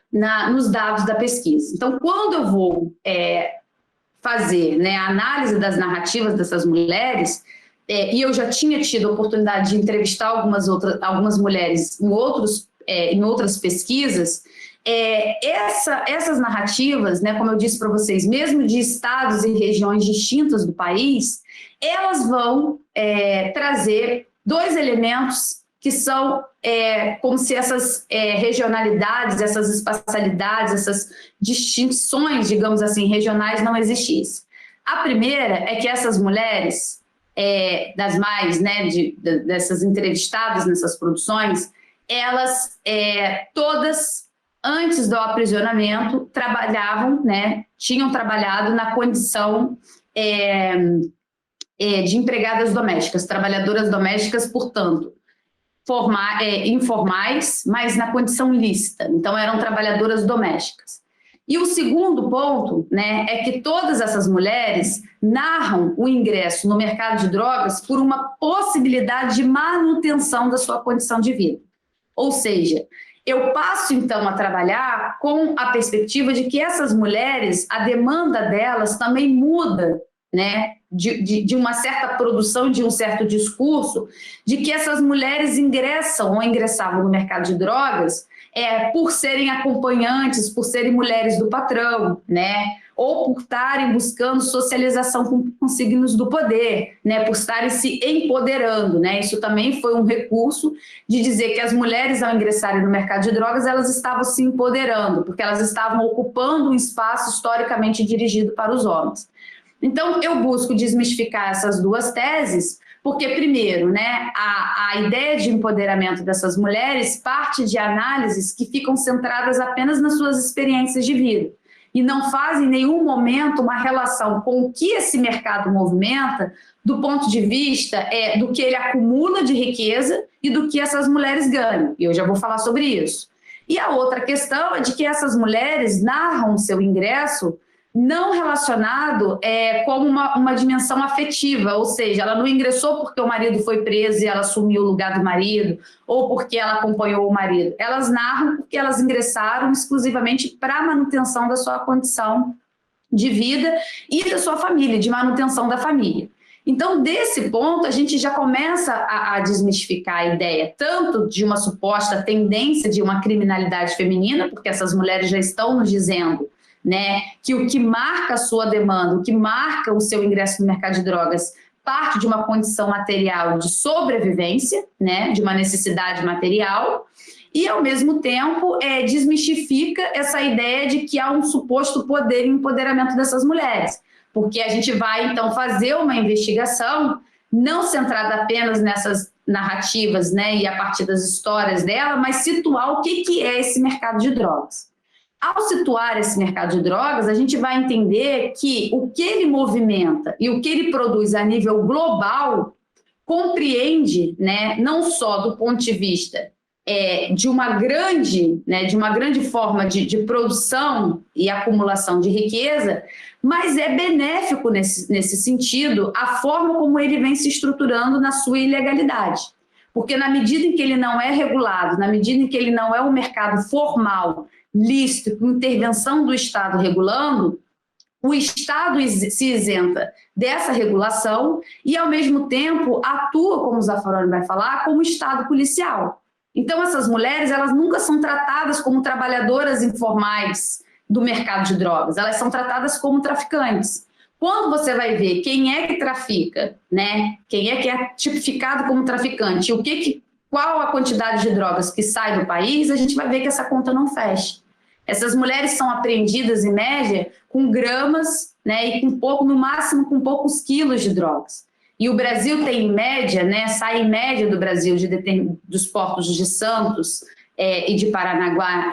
nos dados da pesquisa. Então, quando eu vou fazer, né, a análise das narrativas dessas mulheres, e eu já tinha tido a oportunidade de entrevistar algumas mulheres em outras pesquisas, essas narrativas, né, como eu disse para vocês, mesmo de estados e regiões distintas do país, elas vão trazer dois elementos que são como se essas regionalidades, essas espacialidades, essas distinções, digamos assim, regionais não existissem. A primeira é que essas mulheres, das mais, né, dessas entrevistadas nessas produções, elas todas, antes do aprisionamento, trabalhavam, né, tinham trabalhado na condição de empregadas domésticas, trabalhadoras domésticas, portanto, informais, mas na condição lícita. Então, eram trabalhadoras domésticas. E o segundo ponto, né, é que todas essas mulheres narram o ingresso no mercado de drogas por uma possibilidade de manutenção da sua condição de vida. Ou seja, eu passo, então, a trabalhar com a perspectiva de que essas mulheres, a demanda delas também muda, né, de uma certa produção, de um certo discurso, de que essas mulheres ingressam ou ingressavam no mercado de drogas por serem acompanhantes, por serem mulheres do patrão, né, ou por estarem buscando socialização com signos do poder, né, por estarem se empoderando, né. Isso também foi um recurso de dizer que as mulheres, ao ingressarem no mercado de drogas, elas estavam se empoderando, porque elas estavam ocupando um espaço historicamente dirigido para os homens. Então, eu busco desmistificar essas duas teses, porque, primeiro, né, a ideia de empoderamento dessas mulheres parte de análises que ficam centradas apenas nas suas experiências de vida e não fazem em nenhum momento uma relação com o que esse mercado movimenta do ponto de vista do que ele acumula de riqueza e do que essas mulheres ganham. E eu já vou falar sobre isso. E a outra questão é de que essas mulheres narram seu ingresso não relacionado como uma dimensão afetiva, ou seja, ela não ingressou porque o marido foi preso e ela assumiu o lugar do marido, ou porque ela acompanhou o marido. Elas narram porque elas ingressaram exclusivamente para a manutenção da sua condição de vida e da sua família, de manutenção da família. Então, desse ponto, a gente já começa a desmistificar a ideia tanto de uma suposta tendência de uma criminalidade feminina, porque essas mulheres já estão nos dizendo, né, que o que marca a sua demanda, o que marca o seu ingresso no mercado de drogas, parte de uma condição material de sobrevivência, né, de uma necessidade material, e, ao mesmo tempo, desmistifica essa ideia de que há um suposto poder e empoderamento dessas mulheres. Porque a gente vai, então, fazer uma investigação não centrada apenas nessas narrativas, né, e a partir das histórias dela, mas situar o que é esse mercado de drogas. Ao situar esse mercado de drogas, a gente vai entender que o que ele movimenta e o que ele produz a nível global compreende, né, não só do ponto de vista de uma grande forma de produção e acumulação de riqueza, mas é benéfico nesse sentido a forma como ele vem se estruturando na sua ilegalidade. Porque na medida em que ele não é regulado, na medida em que ele não é um mercado formal, lícito, com intervenção do Estado regulando, o Estado se isenta dessa regulação e, ao mesmo tempo, atua, como o Zaffaroni vai falar, como Estado policial. Então, essas mulheres, elas nunca são tratadas como trabalhadoras informais do mercado de drogas, elas são tratadas como traficantes. Quando você vai ver quem é que trafica, né? Quem é que é tipificado como traficante, qual a quantidade de drogas que sai do país, a gente vai ver que essa conta não fecha. Essas mulheres são apreendidas, em média, com gramas, né, e no máximo com poucos quilos de drogas. E o Brasil tem, em média, né, sai em média do Brasil, dos portos de Santos e de Paranaguá,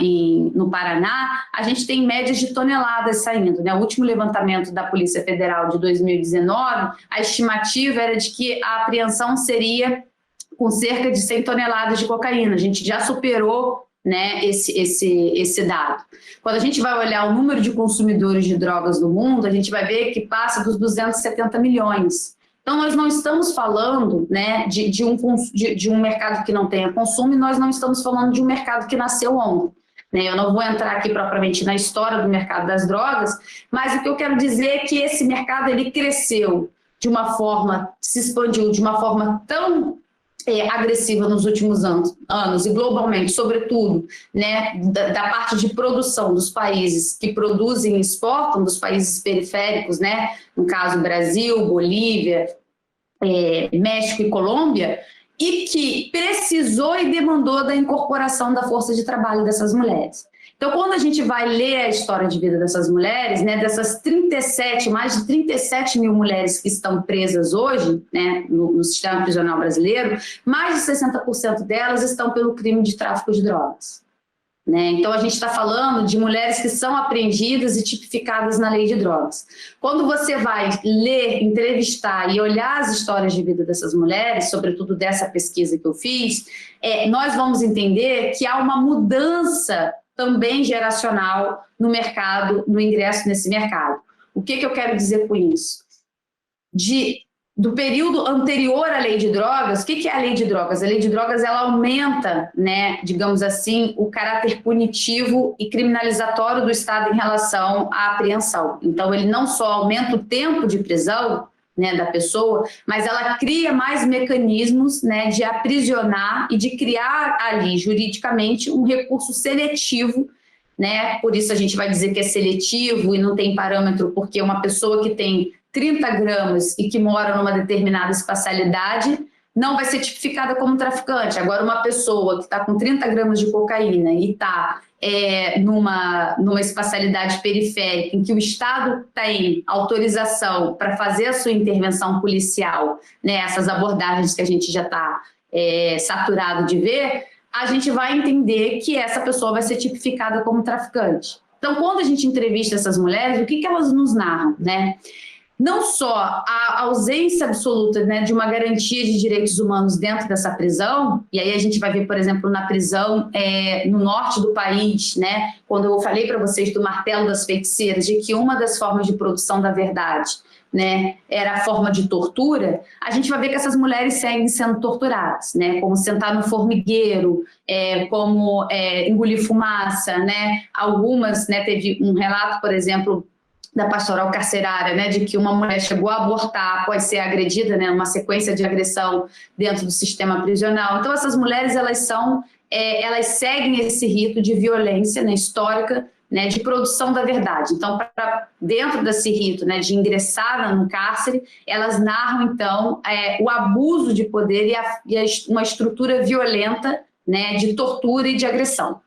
no Paraná, a gente tem médias de toneladas saindo, né? O último levantamento da Polícia Federal de 2019, a estimativa era de que a apreensão seria com cerca de 100 toneladas de cocaína. A gente já superou, né, esse dado. Quando a gente vai olhar o número de consumidores de drogas no mundo, a gente vai ver que passa dos 270 milhões. Então, nós não estamos falando, né, de um mercado que não tenha consumo, e nós não estamos falando de um mercado que nasceu ontem. Né? Eu não vou entrar aqui propriamente na história do mercado das drogas, mas o que eu quero dizer é que esse mercado ele cresceu de uma forma, se expandiu de uma forma tão agressiva nos últimos anos e globalmente, sobretudo, né, da parte de produção dos países que produzem e exportam, dos países periféricos, né, no caso Brasil, Bolívia, México e Colômbia, e que precisou e demandou da incorporação da força de trabalho dessas mulheres. Então, quando a gente vai ler a história de vida dessas mulheres, né, dessas mais de 37 mil mulheres que estão presas hoje, né, no sistema prisional brasileiro, mais de 60% delas estão pelo crime de tráfico de drogas. Né? Então, a gente está falando de mulheres que são apreendidas e tipificadas na lei de drogas. Quando você vai ler, entrevistar e olhar as histórias de vida dessas mulheres, sobretudo dessa pesquisa que eu fiz, nós vamos entender que há uma mudança também geracional no mercado, no ingresso nesse mercado. O que eu quero dizer com isso? Do período anterior à lei de drogas, o que é a lei de drogas? A lei de drogas ela aumenta, né, digamos assim, o caráter punitivo e criminalizatório do Estado em relação à apreensão. Então, ele não só aumenta o tempo de prisão, né, da pessoa, mas ela cria mais mecanismos, né, de aprisionar e de criar ali, juridicamente, um recurso seletivo, né, por isso a gente vai dizer que é seletivo e não tem parâmetro, porque uma pessoa que tem 30 gramas e que mora numa determinada espacialidade não vai ser tipificada como traficante. Agora, uma pessoa que está com 30 gramas de cocaína e está numa espacialidade periférica em que o Estado tem autorização para fazer a sua intervenção policial, né, essas abordagens que a gente já está saturado de ver, a gente vai entender que essa pessoa vai ser tipificada como traficante. Então, quando a gente entrevista essas mulheres, o que elas nos narram, né? não só a ausência absoluta, né, de uma garantia de direitos humanos dentro dessa prisão, e aí a gente vai ver, por exemplo, na prisão no norte do país, né, quando eu falei para vocês do martelo das feiticeiras, de que uma das formas de produção da verdade, né, era a forma de tortura, a gente vai ver que essas mulheres seguem sendo torturadas, né, como sentar no formigueiro, como engolir fumaça, né, algumas, né, teve um relato, por exemplo, da pastoral carcerária, né, de que uma mulher chegou a abortar após ser agredida, né, uma sequência de agressão dentro do sistema prisional. Então, essas mulheres, elas seguem esse rito de violência, né, histórica, né, de produção da verdade. Então, dentro desse rito, né, de ingressar no cárcere, elas narram, então, o abuso de poder e uma estrutura violenta, né, de tortura e de agressão.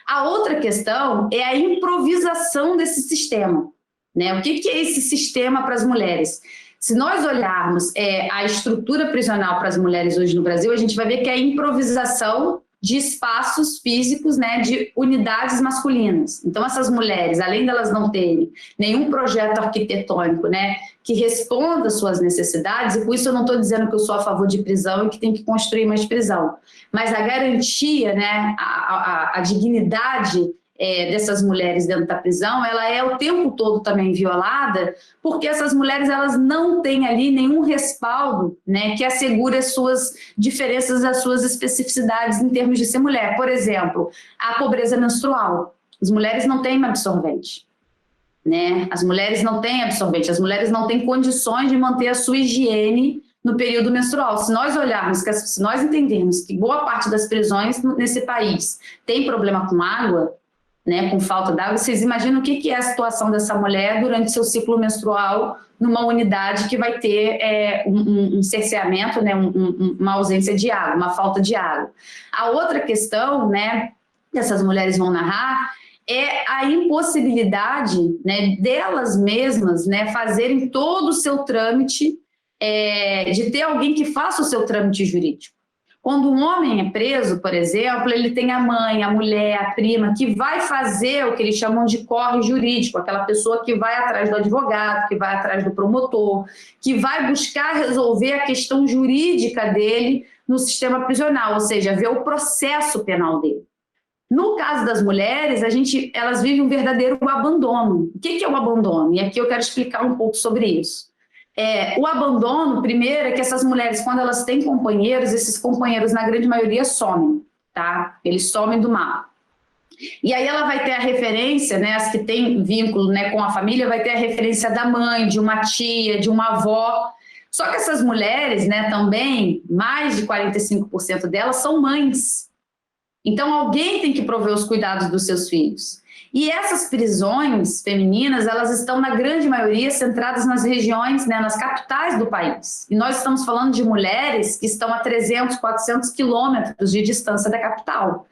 A outra questão é a improvisação desse sistema. Né? O que é esse sistema para as mulheres? Se nós olharmos a estrutura prisional para as mulheres hoje no Brasil, a gente vai ver que é a improvisação de espaços físicos, né, de unidades masculinas. Então, essas mulheres, além delas não terem nenhum projeto arquitetônico, né, que responda às suas necessidades, e com isso eu não estou dizendo que eu sou a favor de prisão e que tem que construir mais prisão, mas a garantia, né, a dignidade dessas mulheres dentro da prisão, ela é o tempo todo também violada, porque essas mulheres, elas não têm ali nenhum respaldo, né, que assegure as suas diferenças, as suas especificidades em termos de ser mulher. Por exemplo, a pobreza menstrual. As mulheres não têm absorvente, né? As mulheres não têm absorvente, as mulheres não têm condições de manter a sua higiene no período menstrual. Se nós olharmos, se nós entendermos que boa parte das prisões nesse país tem problema com água, né, com falta d'água, vocês imaginam o que é a situação dessa mulher durante seu ciclo menstrual numa unidade que vai ter um cerceamento, né, uma ausência de água, uma falta de água. A outra questão, né, que essas mulheres vão narrar é a impossibilidade, né, delas mesmas, né, fazerem todo o seu trâmite, de ter alguém que faça o seu trâmite jurídico. Quando um homem é preso, por exemplo, ele tem a mãe, a mulher, a prima, que vai fazer o que eles chamam de corre jurídico, aquela pessoa que vai atrás do advogado, que vai atrás do promotor, que vai buscar resolver a questão jurídica dele no sistema prisional, ou seja, ver o processo penal dele. No caso das mulheres, elas vivem um verdadeiro abandono. O que é o abandono? E aqui eu quero explicar um pouco sobre isso. O abandono, primeiro, é que essas mulheres, quando elas têm companheiros, esses companheiros, na grande maioria, somem, tá? Eles somem do mapa. E aí ela vai ter a referência, né, as que têm vínculo, né, com a família, vai ter a referência da mãe, de uma tia, de uma avó. Só que essas mulheres, né, também, mais de 45% delas são mães. Então, alguém tem que prover os cuidados dos seus filhos. E essas prisões femininas, elas estão, na grande maioria, centradas nas regiões, né, nas capitais do país. E nós estamos falando de mulheres que estão a 300, 400 quilômetros de distância da capital.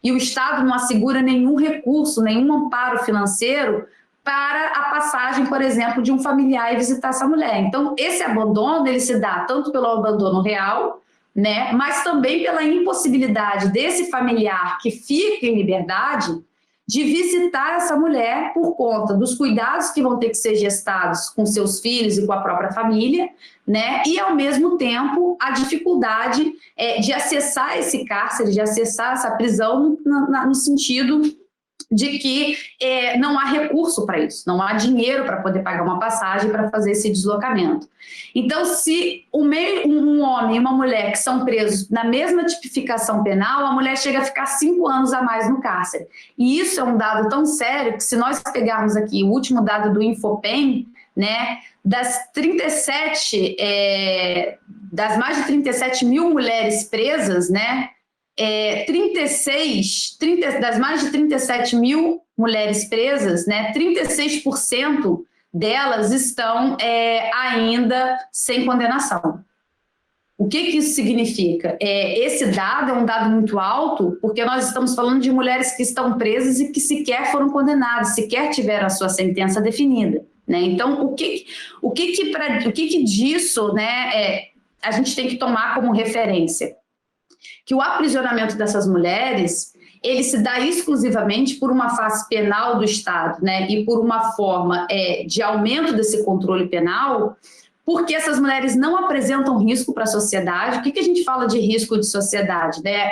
E o Estado não assegura nenhum recurso, nenhum amparo financeiro para a passagem, por exemplo, de um familiar e visitar essa mulher. Então, esse abandono, ele se dá tanto pelo abandono real, né, mas também pela impossibilidade desse familiar que fica em liberdade de visitar essa mulher por conta dos cuidados que vão ter que ser gestados com seus filhos e com a própria família, né? E, ao mesmo tempo, a dificuldade de acessar esse cárcere, de acessar essa prisão no sentido de que não há recurso para isso, não há dinheiro para poder pagar uma passagem para fazer esse deslocamento. Então, se um homem e uma mulher que são presos na mesma tipificação penal, a mulher chega a ficar 5 anos a mais no cárcere. E isso é um dado tão sério que, se nós pegarmos aqui o último dado do Infopem, né, das mais de 37 mil mulheres presas, né, das mais de 37 mil mulheres presas, né, 36% delas estão ainda sem condenação. O que isso significa? Esse dado é um dado muito alto, porque nós estamos falando de mulheres que estão presas e que sequer foram condenadas, sequer tiveram a sua sentença definida, né? Então, o que disso, né, a gente tem que tomar como referência? Que o aprisionamento dessas mulheres, ele se dá exclusivamente por uma face penal do Estado, né, e por uma forma de aumento desse controle penal, porque essas mulheres não apresentam risco para a sociedade. O que a gente fala de risco de sociedade? Né?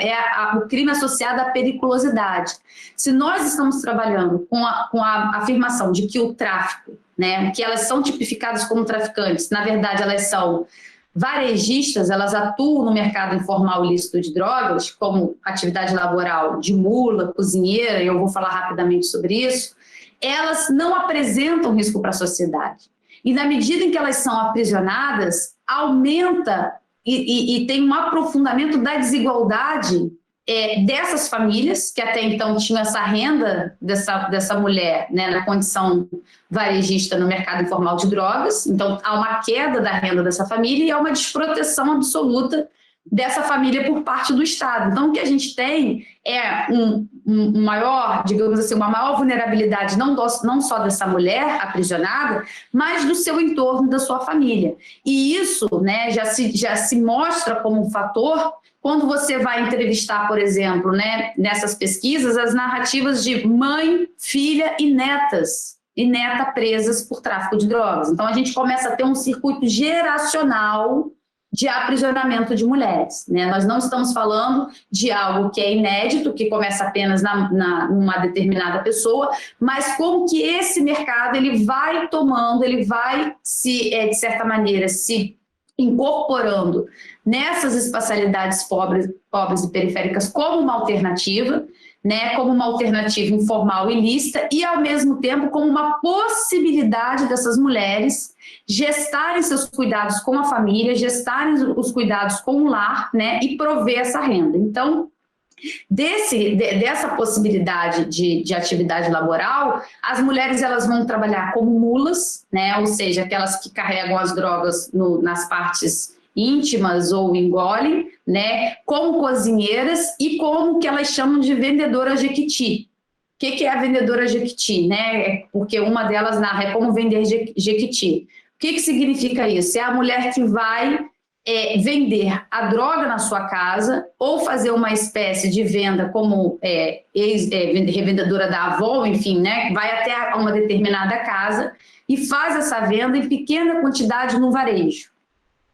O crime associado à periculosidade. Se nós estamos trabalhando com a afirmação de que o tráfico, né, que elas são tipificadas como traficantes, na verdade elas são varejistas, elas atuam no mercado informal ilícito de drogas, como atividade laboral de mula, cozinheira, eu vou falar rapidamente sobre isso, elas não apresentam risco para a sociedade. E na medida em que elas são aprisionadas, aumenta e tem um aprofundamento da desigualdade dessas famílias, que até então tinham essa renda dessa mulher, né, na condição varejista no mercado informal de drogas. Então, há uma queda da renda dessa família e há uma desproteção absoluta dessa família por parte do Estado. Então, o que a gente tem é um maior, digamos assim, uma maior vulnerabilidade não só dessa mulher aprisionada, mas do seu entorno, da sua família. E isso, né, já se mostra como um fator quando você vai entrevistar, por exemplo, né, nessas pesquisas, as narrativas de mãe, filha e neta presas por tráfico de drogas. Então, a gente começa a ter um circuito geracional de aprisionamento de mulheres, né? Nós não estamos falando de algo que é inédito, que começa apenas numa determinada pessoa, mas como que esse mercado ele vai tomando, ele vai se, de certa maneira, se incorporando nessas espacialidades pobres e periféricas como uma alternativa, né, como uma alternativa informal e ilícita, e ao mesmo tempo como uma possibilidade dessas mulheres gestarem seus cuidados com a família, gestarem os cuidados com o lar, né, e prover essa renda. Então, dessa possibilidade de atividade laboral, as mulheres elas vão trabalhar como mulas, né, ou seja, aquelas que carregam as drogas nas partes íntimas ou engolem, né, como cozinheiras e como que elas chamam de vendedora jequiti. O que é a vendedora jequiti? Né? Porque uma delas narra é como vender jequiti. O que significa isso? É a mulher que vai vender a droga na sua casa ou fazer uma espécie de venda como revendedora da Avon, enfim, né? Vai até uma determinada casa e faz essa venda em pequena quantidade no varejo.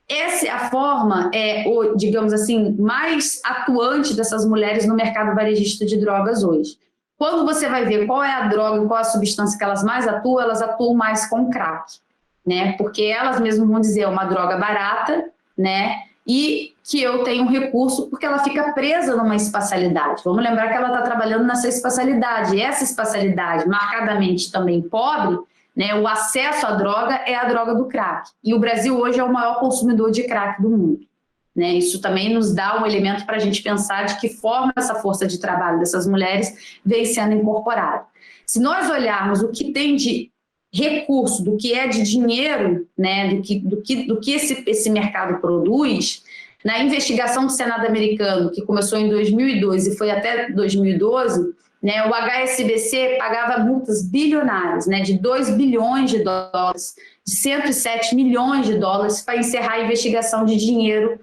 Essa é a forma, digamos assim, mais atuante dessas mulheres no mercado varejista de drogas hoje. Quando você vai ver qual é a droga, qual é a substância que elas mais atuam, elas atuam mais com crack, né? Porque elas mesmas vão dizer, é uma droga barata, né? E que eu tenho um recurso porque ela fica presa numa espacialidade. Vamos lembrar que ela está trabalhando nessa espacialidade. E essa espacialidade, marcadamente também pobre, né, o acesso à droga é a droga do crack. E o Brasil hoje é o maior consumidor de crack do mundo. Né? Isso também nos dá um elemento para a gente pensar de que forma essa força de trabalho dessas mulheres vem sendo incorporada. Se nós olharmos o que tem de recurso, do que é de dinheiro, né, do que esse mercado produz, na investigação do Senado americano, que começou em 2002 e foi até 2012, né, o HSBC pagava multas bilionárias, né, de 2 bilhões de dólares, de 107 milhões de dólares para encerrar a investigação de dinheiro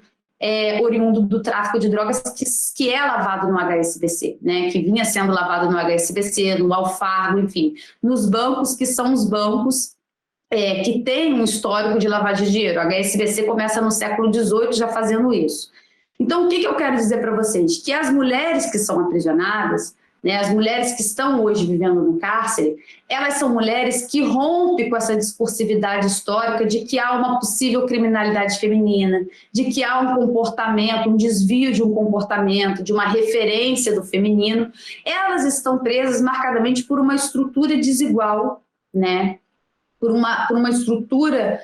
oriundo do tráfico de drogas que é lavado no HSBC, né, que vinha sendo lavado no HSBC, no Alfargo, enfim, nos bancos que são os bancos que têm um histórico de lavagem de dinheiro. O HSBC começa no século XVIII já fazendo isso. Então, o que eu quero dizer para vocês? Que as mulheres que são aprisionadas, né, as mulheres que estão hoje vivendo no cárcere, elas são mulheres que rompem com essa discursividade histórica de que há uma possível criminalidade feminina, de que há um comportamento, um desvio de um comportamento, de uma referência do feminino. Elas estão presas marcadamente por uma estrutura desigual, né, por uma estrutura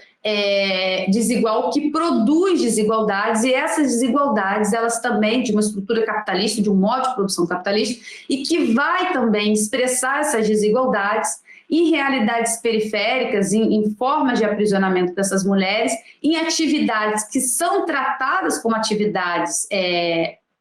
desigual que produz desigualdades, e essas desigualdades, elas também, de uma estrutura capitalista, de um modo de produção capitalista, e que vai também expressar essas desigualdades em realidades periféricas, em formas de aprisionamento dessas mulheres, em atividades que são tratadas como atividades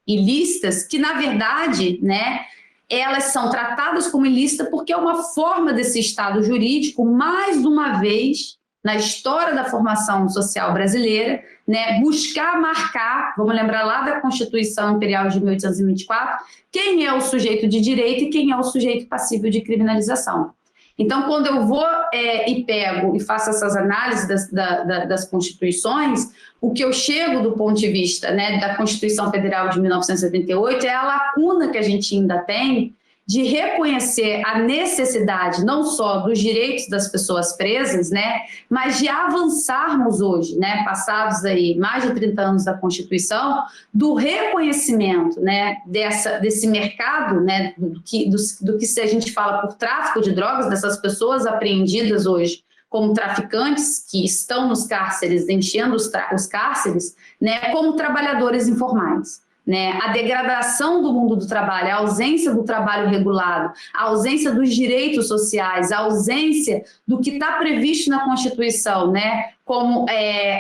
ilícitas, que, na verdade, né, elas são tratadas como ilícitas porque é uma forma desse Estado jurídico, mais uma vez, na história da formação social brasileira, né, buscar marcar, vamos lembrar lá da Constituição Imperial de 1824, quem é o sujeito de direito e quem é o sujeito passível de criminalização. Então, quando eu vou e pego e faço essas análises das constituições, o que eu chego do ponto de vista, né, da Constituição Federal de 1978 é a lacuna que a gente ainda tem de reconhecer a necessidade não só dos direitos das pessoas presas, né, mas de avançarmos hoje, né, passados aí mais de 30 anos da Constituição, do reconhecimento, né, desse mercado, né, do que se a gente fala por tráfico de drogas, dessas pessoas apreendidas hoje como traficantes que estão nos cárceres, enchendo os cárceres, né, como trabalhadores informais. Né, a degradação do mundo do trabalho, a ausência do trabalho regulado, a ausência dos direitos sociais, a ausência do que está previsto na Constituição, né, como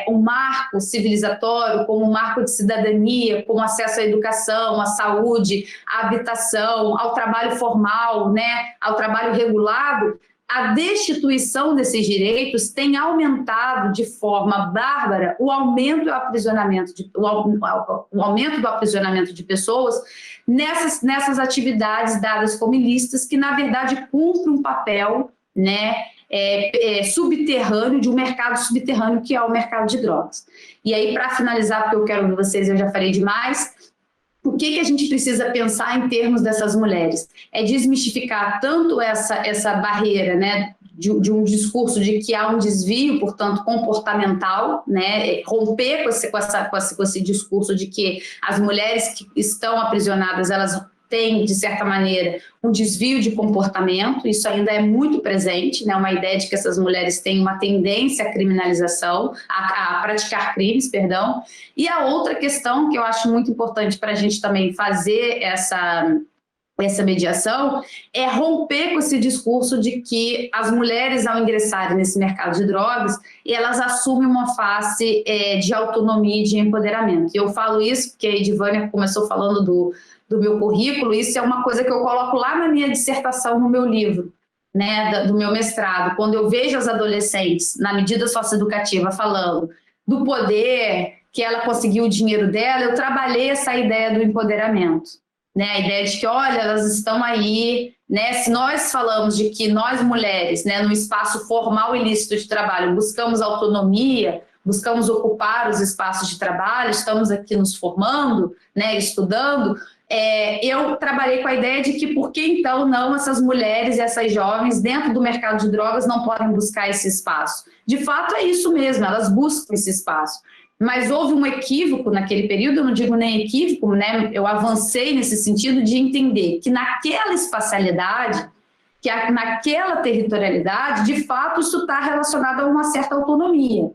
um marco civilizatório, como um marco de cidadania, como acesso à educação, à saúde, à habitação, ao trabalho formal, né, ao trabalho regulado. A destituição desses direitos tem aumentado de forma bárbara o aumento do aprisionamento de pessoas nessas atividades dadas como ilícitas, que, na verdade, cumprem um papel, né, subterrâneo, de um mercado subterrâneo, que é o mercado de drogas. E aí, para finalizar, porque eu quero ouvir vocês, eu já falei demais, o que a gente precisa pensar em termos dessas mulheres? É desmistificar tanto essa barreira, né, de um discurso de que há um desvio, portanto, comportamental, né, romper com esse discurso de que as mulheres que estão aprisionadas, elas têm, de certa maneira, um desvio de comportamento. Isso ainda é muito presente, né, uma ideia de que essas mulheres têm uma tendência à criminalização, a praticar crimes, perdão. E a outra questão que eu acho muito importante para a gente também fazer essa mediação é romper com esse discurso de que as mulheres, ao ingressarem nesse mercado de drogas, elas assumem uma face de autonomia e de empoderamento. Eu falo isso porque a Edivânia começou falando do meu currículo. Isso é uma coisa que eu coloco lá na minha dissertação, no meu livro, né, do meu mestrado. Quando eu vejo as adolescentes, na medida socioeducativa, falando do poder, que ela conseguiu o dinheiro dela, eu trabalhei essa ideia do empoderamento, né, a ideia de que, olha, elas estão aí, né, se nós falamos de que nós mulheres, né, no espaço formal e ilícito de trabalho, buscamos autonomia, buscamos ocupar os espaços de trabalho, estamos aqui nos formando, né, estudando, eu trabalhei com a ideia de que por que então não essas mulheres e essas jovens dentro do mercado de drogas não podem buscar esse espaço? De fato é isso mesmo, elas buscam esse espaço. Mas houve um equívoco naquele período, eu não digo nem equívoco, né? Eu avancei nesse sentido de entender que naquela espacialidade, que naquela territorialidade, de fato isso está relacionado a uma certa autonomia,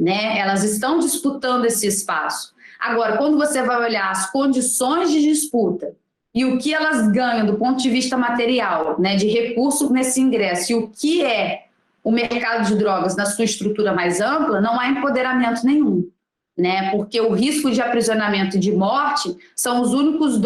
né? Elas estão disputando esse espaço. Agora, quando você vai olhar as condições de disputa e o que elas ganham do ponto de vista material, né, de recurso nesse ingresso, e o que é o mercado de drogas na sua estrutura mais ampla, não há empoderamento nenhum, né? Porque o risco de aprisionamento e de morte são os únicos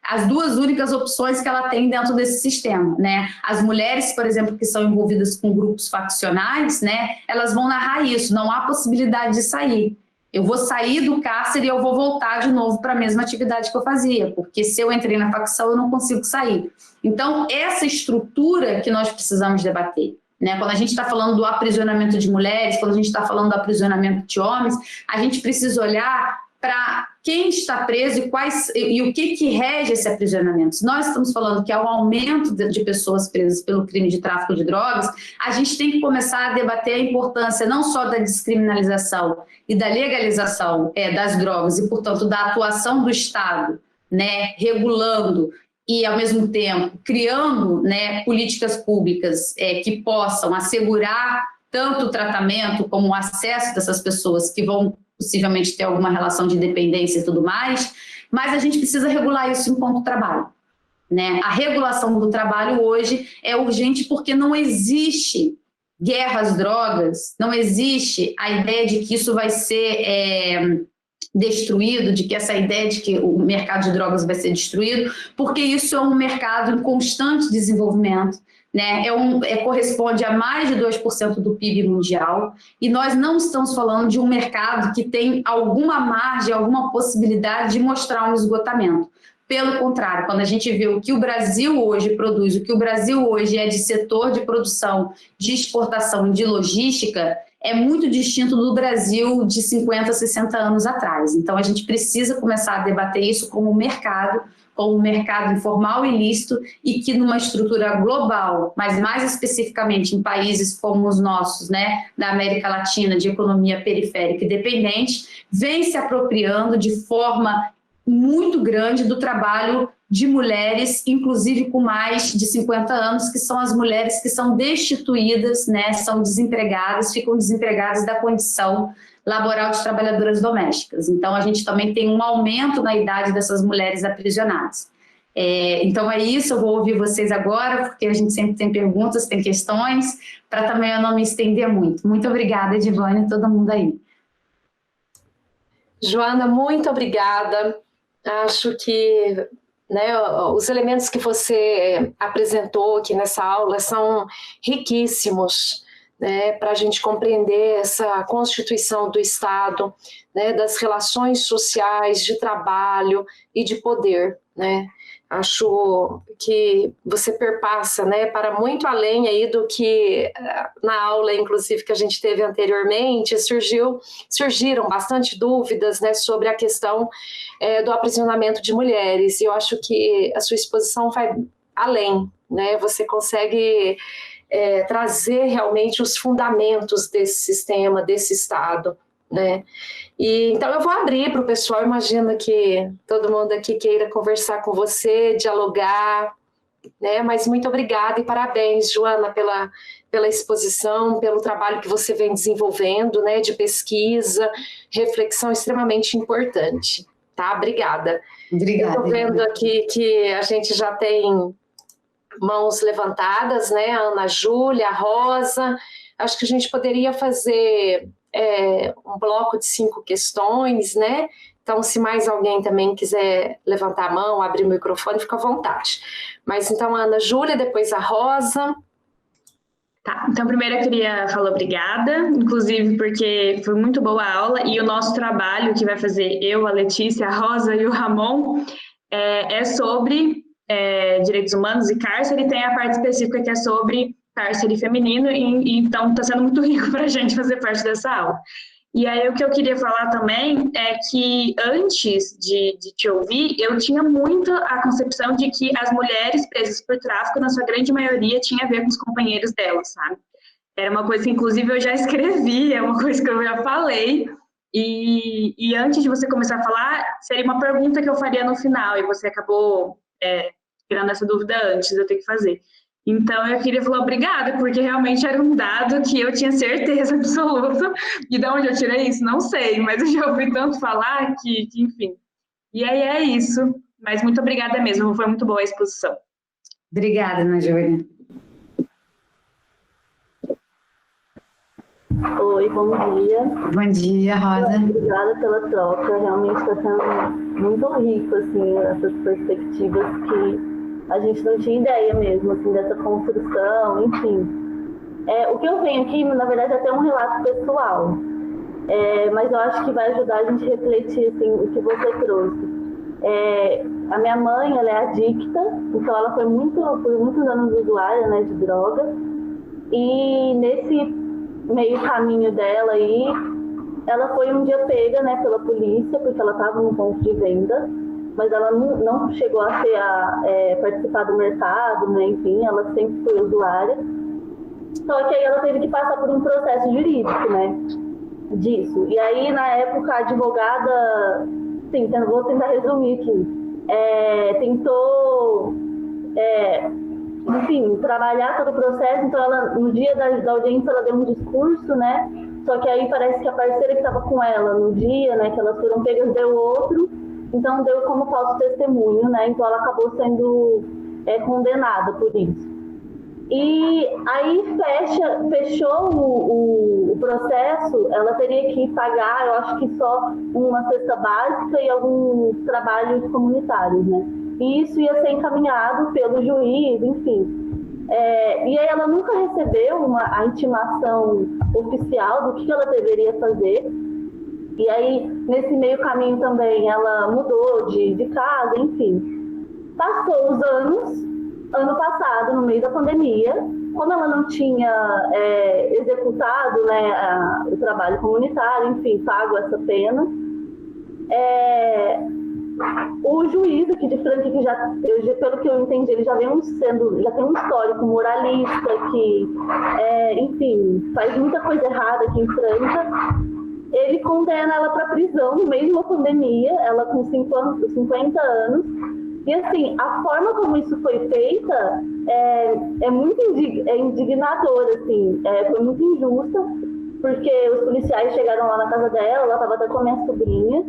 as duas únicas opções que ela tem dentro desse sistema, né? As mulheres, por exemplo, que são envolvidas com grupos faccionais, né, elas vão narrar isso, não há possibilidade de sair. Eu vou sair do cárcere e eu vou voltar de novo para a mesma atividade que eu fazia, porque se eu entrei na facção, eu não consigo sair. Então, essa estrutura que nós precisamos debater, né? Quando a gente está falando do aprisionamento de mulheres, quando a gente está falando do aprisionamento de homens, a gente precisa olhar para quem está preso e o que rege esse aprisionamento. Se nós estamos falando que há um aumento de pessoas presas pelo crime de tráfico de drogas, a gente tem que começar a debater a importância não só da descriminalização e da legalização das drogas e, portanto, da atuação do Estado, né, regulando e, ao mesmo tempo, criando, né, políticas públicas que possam assegurar tanto o tratamento como o acesso dessas pessoas que vão possivelmente ter alguma relação de dependência e tudo mais, mas a gente precisa regular isso enquanto trabalho, né? A regulação do trabalho hoje é urgente porque não existe guerra às drogas, não existe a ideia de que isso vai ser destruído, de que essa ideia de que o mercado de drogas vai ser destruído, porque isso é um mercado em constante desenvolvimento, né? Corresponde a mais de 2% do PIB mundial, e nós não estamos falando de um mercado que tem alguma margem, alguma possibilidade de mostrar um esgotamento. Pelo contrário, quando a gente vê o que o Brasil hoje produz, o que o Brasil hoje é de setor de produção, de exportação e de logística, é muito distinto do Brasil de 50, 60 anos atrás. Então, a gente precisa começar a debater isso como mercado informal e ilícito, e que numa estrutura global, mas mais especificamente em países como os nossos, né, da América Latina, de economia periférica e dependente, vem se apropriando de forma muito grande do trabalho de mulheres, inclusive com mais de 50 anos, que são as mulheres que são destituídas, né, são desempregadas, ficam desempregadas da condição laboral de trabalhadoras domésticas. Então, a gente também tem um aumento na idade dessas mulheres aprisionadas. Então, é isso, eu vou ouvir vocês agora, porque a gente sempre tem perguntas, tem questões, para também eu não me estender muito. Muito obrigada, Edivânia, todo mundo aí. Joana, muito obrigada. Acho que, né, os elementos que você apresentou aqui nessa aula são riquíssimos, né, para a gente compreender essa constituição do Estado, né, das relações sociais, de trabalho e de poder, né. Acho que você perpassa, né, para muito além aí do que na aula, inclusive, que a gente teve anteriormente, surgiram bastante dúvidas, né, sobre a questão do aprisionamento de mulheres. E eu acho que a sua exposição vai além, né, você consegue trazer realmente os fundamentos desse sistema, desse Estado, né? E então eu vou abrir para o pessoal, imagino que todo mundo aqui queira conversar com você, dialogar, né? Mas muito obrigada e parabéns, Joana, pela exposição, pelo trabalho que você vem desenvolvendo, né? De pesquisa, reflexão extremamente importante, tá? Obrigada. Obrigada. Estou vendo aqui que a gente já tem mãos levantadas, né? A Ana Júlia, a Rosa. Acho que a gente poderia fazer um bloco de 5 questões, né? Então, se mais alguém também quiser levantar a mão, abrir o microfone, fica à vontade. Mas então, a Ana Júlia, depois a Rosa. Tá, então primeiro eu queria falar obrigada, inclusive porque foi muito boa a aula, e o nosso trabalho que vai fazer eu, a Letícia, a Rosa e o Ramon é sobre direitos humanos e cárcere, e tem a parte específica que é sobre cárcere feminino, e então está sendo muito rico para a gente fazer parte dessa aula. E aí o que eu queria falar também é que antes de te ouvir, eu tinha muito a concepção de que as mulheres presas por tráfico, na sua grande maioria, tinha a ver com os companheiros delas, sabe? Era uma coisa que, inclusive, eu já escrevi, é uma coisa que eu já falei, e antes de você começar a falar, seria uma pergunta que eu faria no final, e você acabou tirando essa dúvida antes, eu tenho que fazer. Então, eu queria falar obrigada, porque realmente era um dado que eu tinha certeza absoluta, e de onde eu tirei isso, não sei, mas eu já ouvi tanto falar que enfim. E aí é isso, mas muito obrigada mesmo, foi muito boa a exposição. Obrigada, Ana Júlia. Oi, bom dia. Bom dia, Rosa. Obrigada pela troca, realmente está sendo muito rico, assim, essas perspectivas que a gente não tinha ideia mesmo, assim, dessa construção, enfim. O que eu venho aqui, na verdade, é até um relato pessoal, mas eu acho que vai ajudar a gente a refletir, assim, o que você trouxe. A minha mãe, ela é adicta, então ela foi por muitos anos usuária, né, de drogas, e nesse meio caminho dela aí, ela foi um dia pega, né, pela polícia, porque ela estava num ponto de venda, mas ela não chegou a participar do mercado, né? Enfim, ela sempre foi usuária. Só que aí ela teve que passar por um processo jurídico, né? Disso. E aí, na época, a advogada, sim, vou tentar resumir aqui, tentou, enfim, trabalhar todo o processo. Então, ela, no dia da audiência, ela deu um discurso, né? Só que aí parece que a parceira que estava com ela no dia, né, que elas foram pegas, deu outro. Então, deu como falso testemunho, né? Então, ela acabou sendo condenada por isso. E aí, fechou o processo, ela teria que pagar, eu acho que só uma cesta básica e alguns trabalhos comunitários, né? E isso ia ser encaminhado pelo juiz, enfim. E aí ela nunca recebeu a intimação oficial do que ela deveria fazer. E aí, nesse meio caminho também, ela mudou de casa, enfim. Passou os anos, ano passado, no meio da pandemia, como ela não tinha executado, né, o trabalho comunitário, enfim, pago essa pena, o juiz aqui de Franca, que pelo que eu entendi, ele já tem um histórico moralista, que, enfim, faz muita coisa errada aqui em Franca. Ele condena ela para prisão no meio de uma pandemia, ela com 50 anos. E assim, a forma como isso foi feita é muito indignadora, assim, foi muito injusta, porque os policiais chegaram lá na casa dela, ela estava até com a minha sobrinha,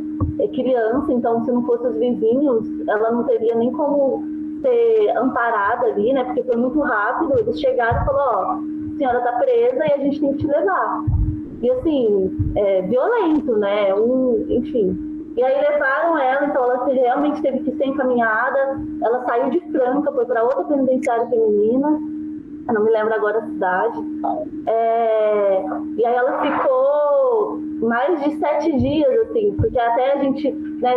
criança, então se não fossem os vizinhos, ela não teria nem como ser amparada ali, né, porque foi muito rápido. Eles chegaram e falaram, ó, a senhora está presa e a gente tem que te levar. E assim, violento, né, enfim. E aí levaram ela, então ela realmente teve que ser encaminhada, ela saiu de Franca, foi para outra penitenciária feminina, eu não me lembro agora a cidade, e aí ela ficou mais de 7 dias, assim, porque até a gente, né,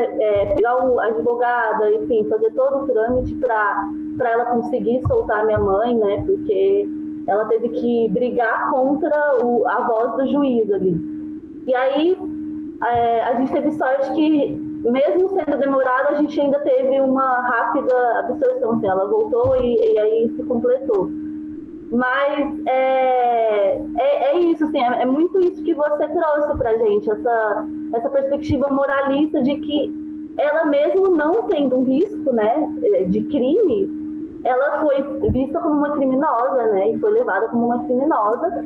pegar a advogada, enfim, fazer todo o trâmite para ela conseguir soltar a minha mãe, né, porque ela teve que brigar contra a voz do juiz ali. E aí a gente teve sorte que, mesmo sendo demorado, a gente ainda teve uma rápida absorção, assim, ela voltou e aí se completou. Mas é isso, assim, é muito isso que você trouxe pra gente, essa perspectiva moralista de que ela mesmo não tendo um risco, né, de crime, ela foi vista como uma criminosa, né, e foi levada como uma criminosa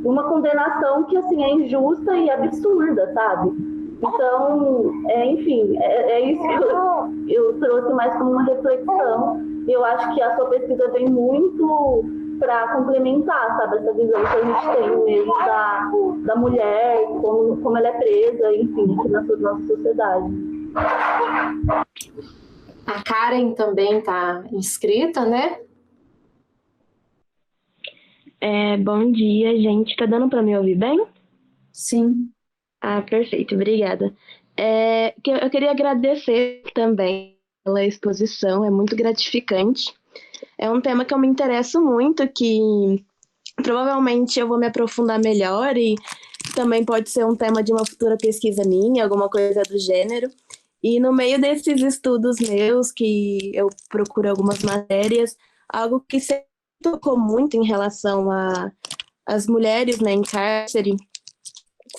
numa condenação que, assim, é injusta e absurda, sabe? Então, enfim, é isso que eu trouxe mais como uma reflexão. Eu acho que a sua pesquisa vem muito para complementar, sabe, essa visão que a gente tem mesmo da mulher, como ela é presa, enfim, aqui na nossa sociedade. A Karen também está inscrita, né? Bom dia, gente. Tá dando para me ouvir bem? Sim. Ah, perfeito, obrigada. Eu queria agradecer também pela exposição, é muito gratificante. É um tema que eu me interesso muito, que provavelmente eu vou me aprofundar melhor e também pode ser um tema de uma futura pesquisa minha, alguma coisa do gênero. E no meio desses estudos meus, que eu procuro algumas matérias, algo que sempre tocou muito em relação às mulheres, né, em cárcere,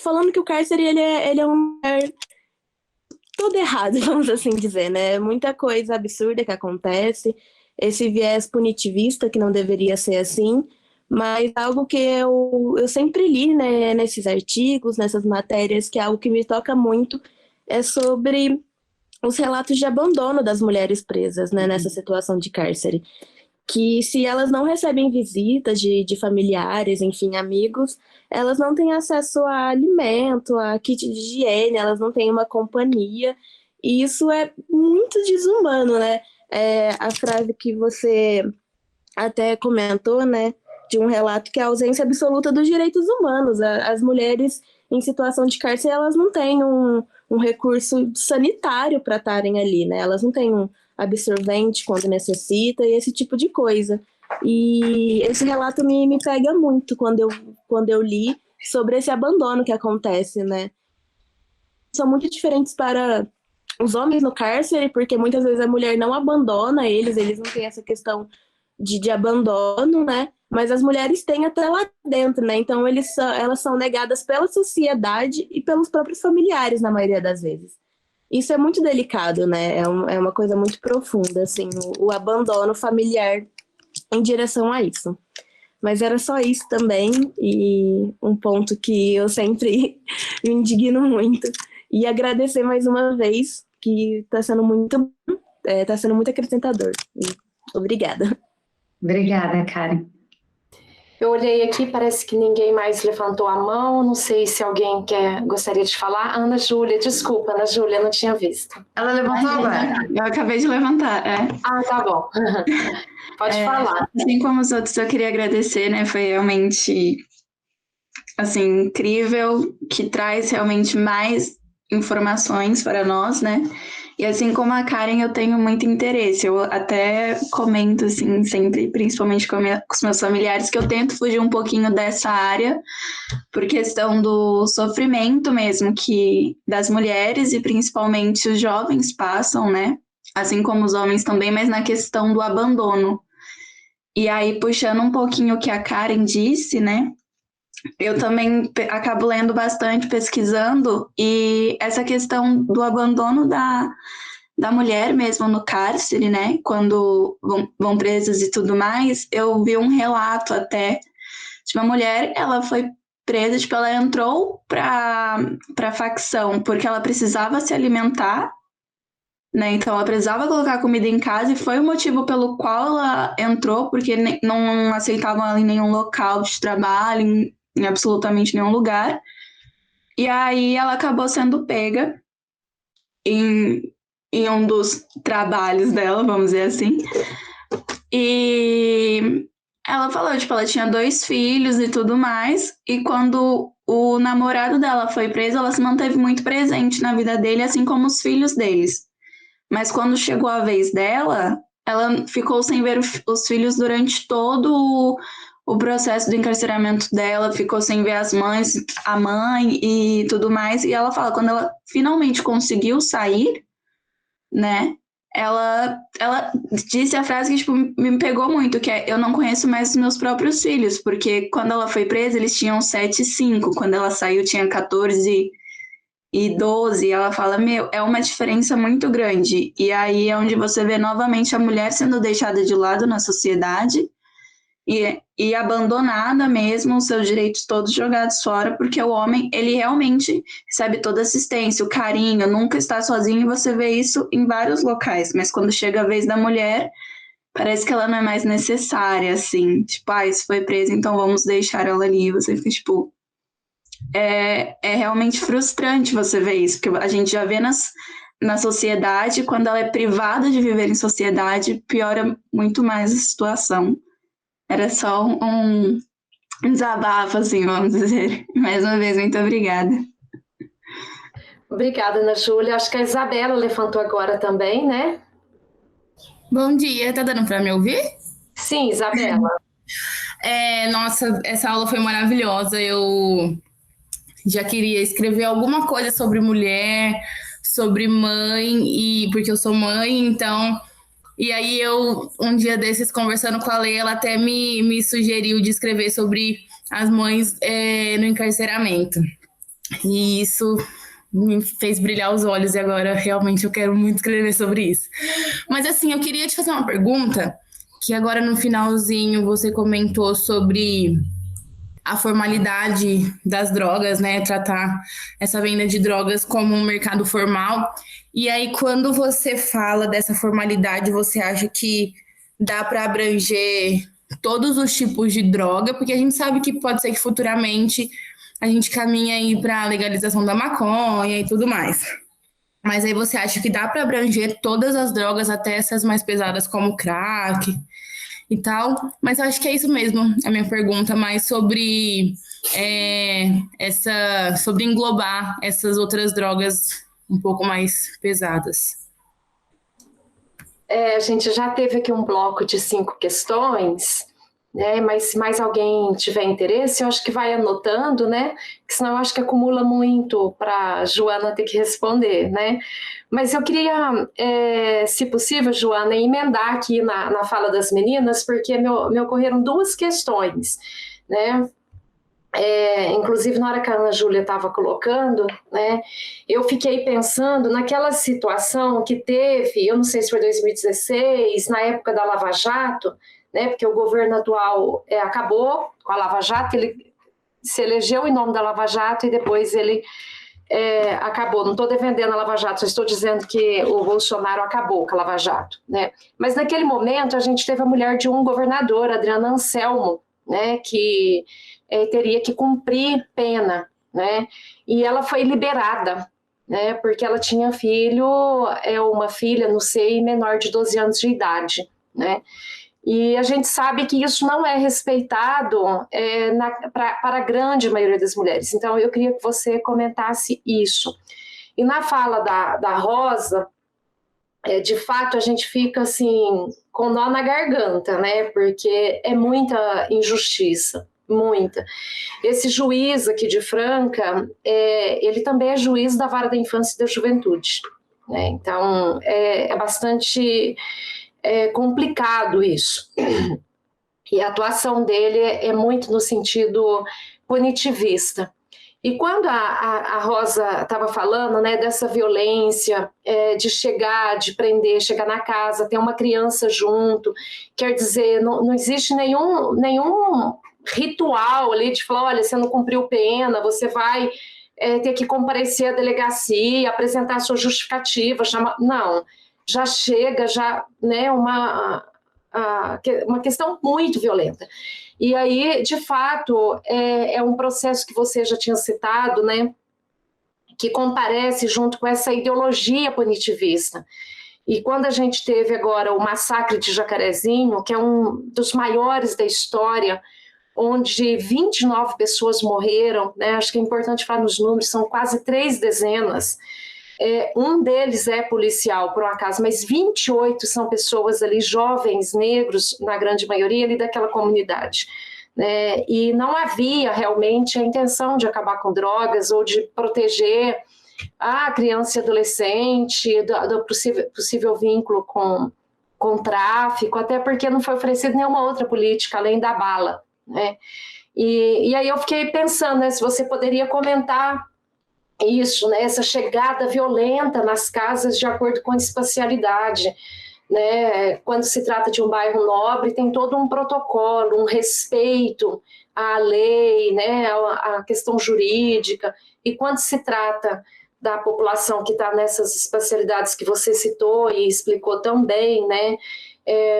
falando que o cárcere ele é um lugar todo errado, vamos assim dizer, né? Muita coisa absurda que acontece, esse viés punitivista que não deveria ser assim, mas algo que eu sempre li, né, nesses artigos, nessas matérias, que é algo que me toca muito, é sobre os relatos de abandono das mulheres presas, né, nessa situação de cárcere. Que se elas não recebem visitas de familiares, enfim, amigos, elas não têm acesso a alimento, a kit de higiene, elas não têm uma companhia, e isso é muito desumano, né? A frase que você até comentou, né, de um relato que é a ausência absoluta dos direitos humanos. As mulheres em situação de cárcere, elas não têm um recurso sanitário para estarem ali, né? Elas não têm um absorvente quando necessita e esse tipo de coisa. E esse relato me pega muito quando eu li sobre esse abandono que acontece, né? São muito diferentes para os homens no cárcere, porque muitas vezes a mulher não abandona eles não têm essa questão de abandono, né? Mas as mulheres têm até lá dentro, né? Então elas são negadas pela sociedade e pelos próprios familiares, na maioria das vezes. Isso é muito delicado, né? É uma coisa muito profunda, assim, o abandono familiar em direção a isso. Mas era só isso também, e um ponto que eu sempre me indigno muito. E agradecer mais uma vez, que está sendo muito acrescentador. E obrigada. Obrigada, Karen. Eu olhei aqui, parece que ninguém mais levantou a mão, não sei se alguém gostaria de falar. Ana Júlia, desculpa, Ana Júlia, não tinha visto. Ela levantou agora. Eu acabei de levantar, Ah, tá bom. Pode falar. Assim como os outros, eu queria agradecer, né? Foi realmente, assim, incrível, que traz realmente mais informações para nós, né? E assim como a Karen, eu tenho muito interesse. Eu até comento, assim, sempre, principalmente com os meus familiares, que eu tento fugir um pouquinho dessa área, por questão do sofrimento mesmo que das mulheres e principalmente os jovens passam, né? Assim como os homens também, mas na questão do abandono. E aí, puxando um pouquinho o que a Karen disse, né? Eu também acabo lendo bastante, pesquisando, e essa questão do abandono da mulher mesmo no cárcere, né? Quando vão presas e tudo mais, eu vi um relato até de uma mulher, ela foi presa, tipo, ela entrou pra facção porque ela precisava se alimentar, né? Então ela precisava colocar comida em casa e foi o motivo pelo qual ela entrou, porque não aceitavam ela em nenhum local de trabalho, em absolutamente nenhum lugar. E aí ela acabou sendo pega em um dos trabalhos dela, vamos dizer assim. E ela falou, tipo, ela tinha 2 filhos e tudo mais, e quando o namorado dela foi preso, ela se manteve muito presente na vida dele, assim como os filhos deles. Mas quando chegou a vez dela, ela ficou sem ver os filhos durante todo o processo do encarceramento dela, ficou sem ver a mãe e tudo mais. E ela fala, quando ela finalmente conseguiu sair, né, ela disse a frase que, tipo, me pegou muito, que é, eu não conheço mais os meus próprios filhos, porque quando ela foi presa, eles tinham 7 e 5, quando ela saiu tinha 14 e 12, ela fala, é uma diferença muito grande. E aí é onde você vê novamente a mulher sendo deixada de lado na sociedade e abandonada mesmo, os seus direitos todos jogados fora, porque o homem, ele realmente recebe toda assistência, o carinho, nunca está sozinho, e você vê isso em vários locais, mas quando chega a vez da mulher, parece que ela não é mais necessária, assim, tipo, se foi presa, então vamos deixar ela ali, você fica, tipo, é realmente frustrante você ver isso, porque a gente já vê na sociedade, quando ela é privada de viver em sociedade, piora muito mais a situação. Era só um desabafo, assim, vamos dizer. Mais uma vez, muito obrigada. Obrigada, Ana Júlia. Acho que a Isabela levantou agora também, né? Bom dia, tá dando para me ouvir? Sim, Isabela. Nossa, essa aula foi maravilhosa. Eu já queria escrever alguma coisa sobre mulher, sobre mãe, e porque eu sou mãe, então... E aí eu, um dia desses, conversando com a Lê, ela até me sugeriu de escrever sobre as mães no encarceramento. E isso me fez brilhar os olhos, e agora realmente eu quero muito escrever sobre isso. Mas assim, eu queria te fazer uma pergunta, que agora no finalzinho você comentou sobre a formalidade das drogas, né? Tratar essa venda de drogas como um mercado formal. E aí, quando você fala dessa formalidade, você acha que dá para abranger todos os tipos de droga? Porque a gente sabe que pode ser que futuramente a gente caminhe aí para a legalização da maconha e tudo mais. Mas aí você acha que dá para abranger todas as drogas, até essas mais pesadas como crack e tal? Mas eu acho que é isso mesmo, a minha pergunta, mais sobre sobre englobar essas outras drogas um pouco mais pesadas. A gente já teve aqui um bloco de 5 questões, né? Mas se mais alguém tiver interesse, eu acho que vai anotando, né? Porque senão eu acho que acumula muito para a Joana ter que responder, né? Mas eu queria, se possível, Joana, emendar aqui na fala das meninas, porque me ocorreram 2 questões, né? Inclusive na hora que a Ana Júlia estava colocando, né, eu fiquei pensando naquela situação que teve, eu não sei se foi 2016, na época da Lava Jato, né, porque o governo atual acabou com a Lava Jato, ele se elegeu em nome da Lava Jato e depois ele acabou. Não estou defendendo a Lava Jato, só estou dizendo que o Bolsonaro acabou com a Lava Jato, né? Mas naquele momento a gente teve a mulher de um governador, Adriana Anselmo, né, que teria que cumprir pena, né, e ela foi liberada, né, porque ela tinha uma filha, não sei, menor de 12 anos de idade, né, e a gente sabe que isso não é respeitado para a grande maioria das mulheres. Então, eu queria que você comentasse isso. E na fala da Rosa, de fato, a gente fica assim, com nó na garganta, né? Porque é muita injustiça, muita. Esse juiz aqui de Franca, ele também é juiz da Vara da Infância e da Juventude, né? Então, é bastante complicado isso. E a atuação dele é muito no sentido punitivista. E quando a Rosa estava falando, né, dessa violência, de chegar, de prender, chegar na casa, ter uma criança junto, quer dizer, não existe nenhum ritual ali de falar, olha, você não cumpriu pena, você vai ter que comparecer à delegacia, apresentar sua justificativa, não, já chega, né, uma questão muito violenta. E aí, de fato, é um processo que você já tinha citado, né, que comparece junto com essa ideologia punitivista. E quando a gente teve agora o massacre de Jacarezinho, que é um dos maiores da história, onde 29 pessoas morreram, né, acho que é importante falar nos números, são quase 3 dezenas, um deles é policial, por um acaso, mas 28 são pessoas ali, jovens, negros, na grande maioria, ali daquela comunidade. Né? E não havia realmente a intenção de acabar com drogas ou de proteger a criança e adolescente do possível vínculo com tráfico, até porque não foi oferecida nenhuma outra política além da bala. Né? E aí eu fiquei pensando, né, se você poderia comentar isso, né, essa chegada violenta nas casas de acordo com a espacialidade, né, quando se trata de um bairro nobre, tem todo um protocolo, um respeito à lei, né, à questão jurídica, e quando se trata da população que está nessas espacialidades que você citou e explicou tão bem, né,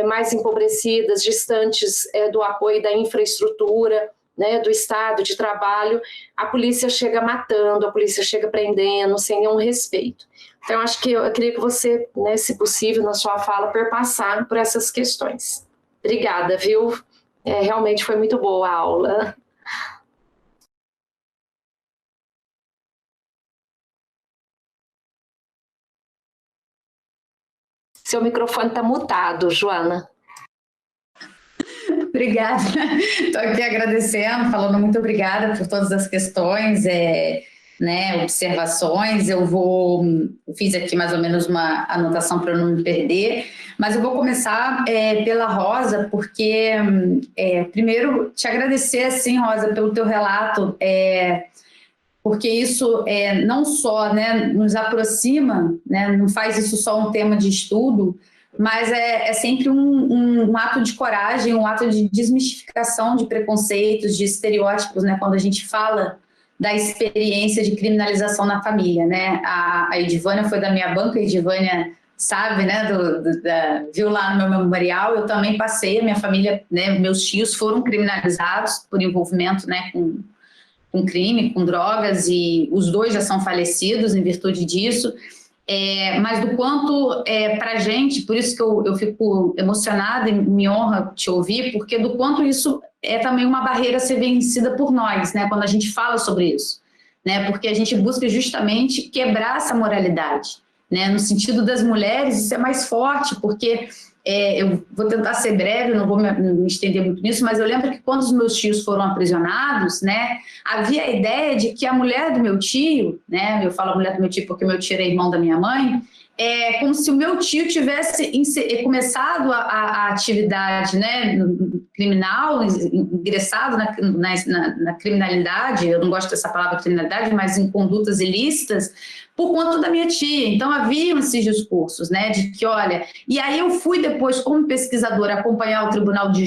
mais empobrecidas, distantes do apoio da infraestrutura, né, do estado de trabalho, a polícia chega matando, a polícia chega prendendo, sem nenhum respeito. Então, acho que eu queria que você, né, se possível, na sua fala, perpassar por essas questões. Obrigada, viu? Realmente foi muito boa a aula. Seu microfone está mutado, Joana. Obrigada. Estou aqui agradecendo, falando muito obrigada por todas as questões, né, observações. Eu fiz aqui mais ou menos uma anotação para eu não me perder, mas eu vou começar pela Rosa, porque primeiro te agradecer, assim, Rosa, pelo teu relato, porque isso não só, né, nos aproxima, né, não faz isso só um tema de estudo, mas é sempre um ato de coragem, um ato de desmistificação de preconceitos, de estereótipos, né, quando a gente fala da experiência de criminalização na família, né? A Edivânia foi da minha banca, a Edivânia sabe, né, viu lá no meu memorial, eu também passei, a minha família, né, meus tios foram criminalizados por envolvimento, né, com crime, com drogas, e os dois já são falecidos em virtude disso. Mas do quanto para a gente, por isso que eu fico emocionada e me honra te ouvir, porque do quanto isso é também uma barreira a ser vencida por nós, né, quando a gente fala sobre isso, né, porque a gente busca justamente quebrar essa moralidade, né, no sentido das mulheres isso é mais forte, porque eu vou tentar ser breve, não vou me estender muito nisso, mas eu lembro que quando os meus tios foram aprisionados, né, havia a ideia de que a mulher do meu tio, né, eu falo a mulher do meu tio porque meu tio era irmão da minha mãe, como se o meu tio tivesse começado a atividade, né, criminal, ingressado na criminalidade, eu não gosto dessa palavra criminalidade, mas em condutas ilícitas, por conta da minha tia. Então, haviam esses discursos, né, de que, olha... E aí eu fui depois, como pesquisadora, acompanhar o tribunal do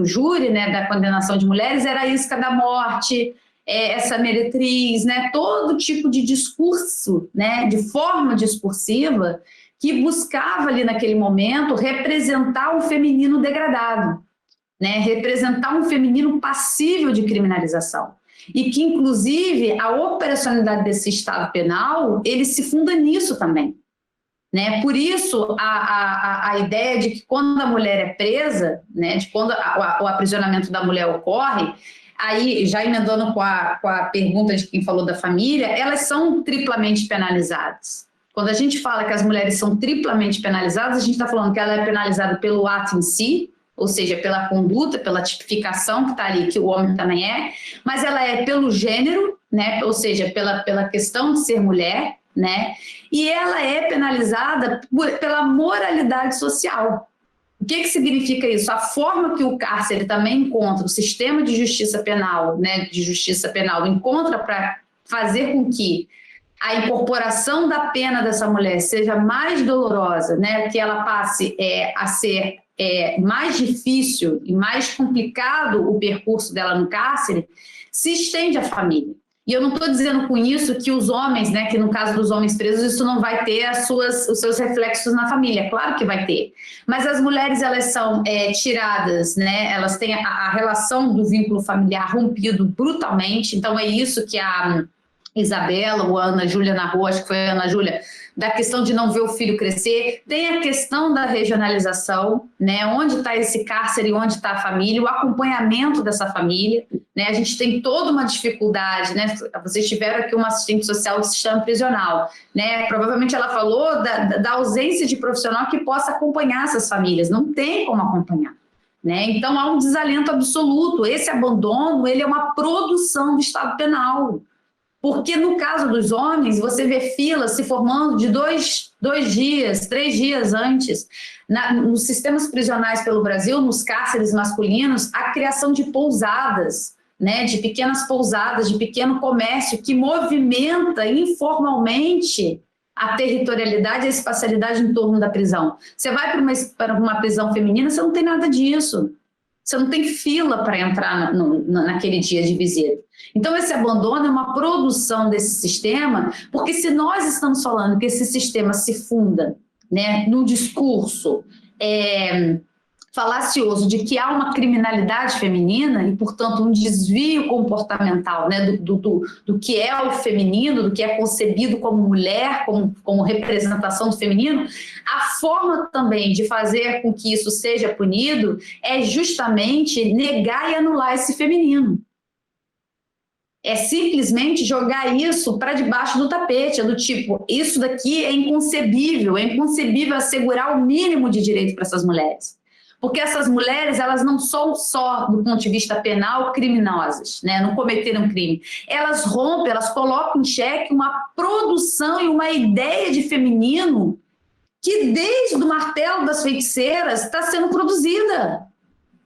júri, né, da condenação de mulheres, era a isca da morte, essa meretriz, né, todo tipo de discurso, né, de forma discursiva, que buscava ali naquele momento representar um feminino degradado, né, representar um feminino passível de criminalização. E que, inclusive, a operacionalidade desse Estado penal, ele se funda nisso também. Né? Por isso, a ideia de que quando a mulher é presa, né, de quando o aprisionamento da mulher ocorre, aí, já emendando com a pergunta de quem falou da família, elas são triplamente penalizadas. Quando a gente fala que as mulheres são triplamente penalizadas, a gente está falando que ela é penalizada pelo ato em si, ou seja, pela conduta, pela tipificação que está ali, que o homem também é, mas ela é pelo gênero, né? Ou seja, pela questão de ser mulher, né? E ela é penalizada pela moralidade social. O que significa isso? A forma que o cárcere também encontra, o sistema de justiça penal, né? De justiça penal encontra para fazer com que a incorporação da pena dessa mulher seja mais dolorosa, né? Que ela passe a ser mais difícil e mais complicado o percurso dela no cárcere, se estende à família. E eu não estou dizendo com isso que os homens, né, que no caso dos homens presos, isso não vai ter os seus reflexos na família, claro que vai ter. Mas as mulheres, elas são tiradas, né, elas têm a relação do vínculo familiar rompido brutalmente, então é isso que a Isabela ou a Ana Júlia narrou, acho que foi a Ana Júlia, da questão de não ver o filho crescer. Tem a questão da regionalização, né? Onde está esse cárcere e onde está a família, o acompanhamento dessa família, né? A gente tem toda uma dificuldade, né? Vocês tiveram aqui uma assistente social do sistema prisional, né? Provavelmente ela falou da ausência de profissional que possa acompanhar essas famílias, não tem como acompanhar. Né? Então há um desalento absoluto. Esse abandono, ele é uma produção do Estado penal. Porque no caso dos homens, você vê filas se formando de 2 dias, 3 dias antes. Nos sistemas prisionais pelo Brasil, nos cárceres masculinos, a criação de pousadas, né, de pequenas pousadas, de pequeno comércio, que movimenta informalmente a territorialidade e a espacialidade em torno da prisão. Você vai para uma prisão feminina, você não tem nada disso. Você não tem fila para entrar naquele dia de visita. Então, esse abandono é uma produção desse sistema, porque se nós estamos falando que esse sistema se funda, né, num discurso falacioso de que há uma criminalidade feminina e, portanto, um desvio comportamental, né, do que é o feminino, do que é concebido como mulher, como representação do feminino, a forma também de fazer com que isso seja punido é justamente negar e anular esse feminino. É simplesmente jogar isso para debaixo do tapete, é do tipo, isso daqui é inconcebível assegurar o mínimo de direito para essas mulheres. Porque essas mulheres, elas não são só, do ponto de vista penal, criminosas, né? Não cometeram crime. Elas rompem, elas colocam em xeque uma produção e uma ideia de feminino que, desde o martelo das feiticeiras, está sendo produzida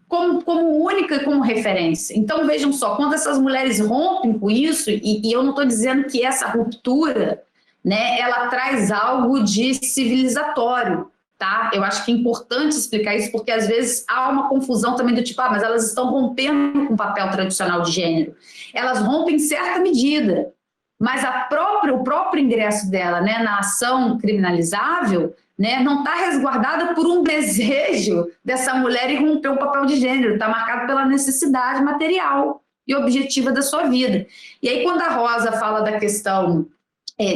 como única e como referência. Então, vejam só, quando essas mulheres rompem com isso, e eu não estou dizendo que essa ruptura, né, ela traz algo de civilizatório, tá? Eu acho que é importante explicar isso, porque às vezes há uma confusão também do tipo, mas elas estão rompendo com o papel tradicional de gênero. Elas rompem em certa medida, mas o próprio ingresso dela, né, na ação criminalizável, né, não está resguardada por um desejo dessa mulher em romper o papel de gênero, está marcado pela necessidade material e objetiva da sua vida. E aí, quando a Rosa fala da questão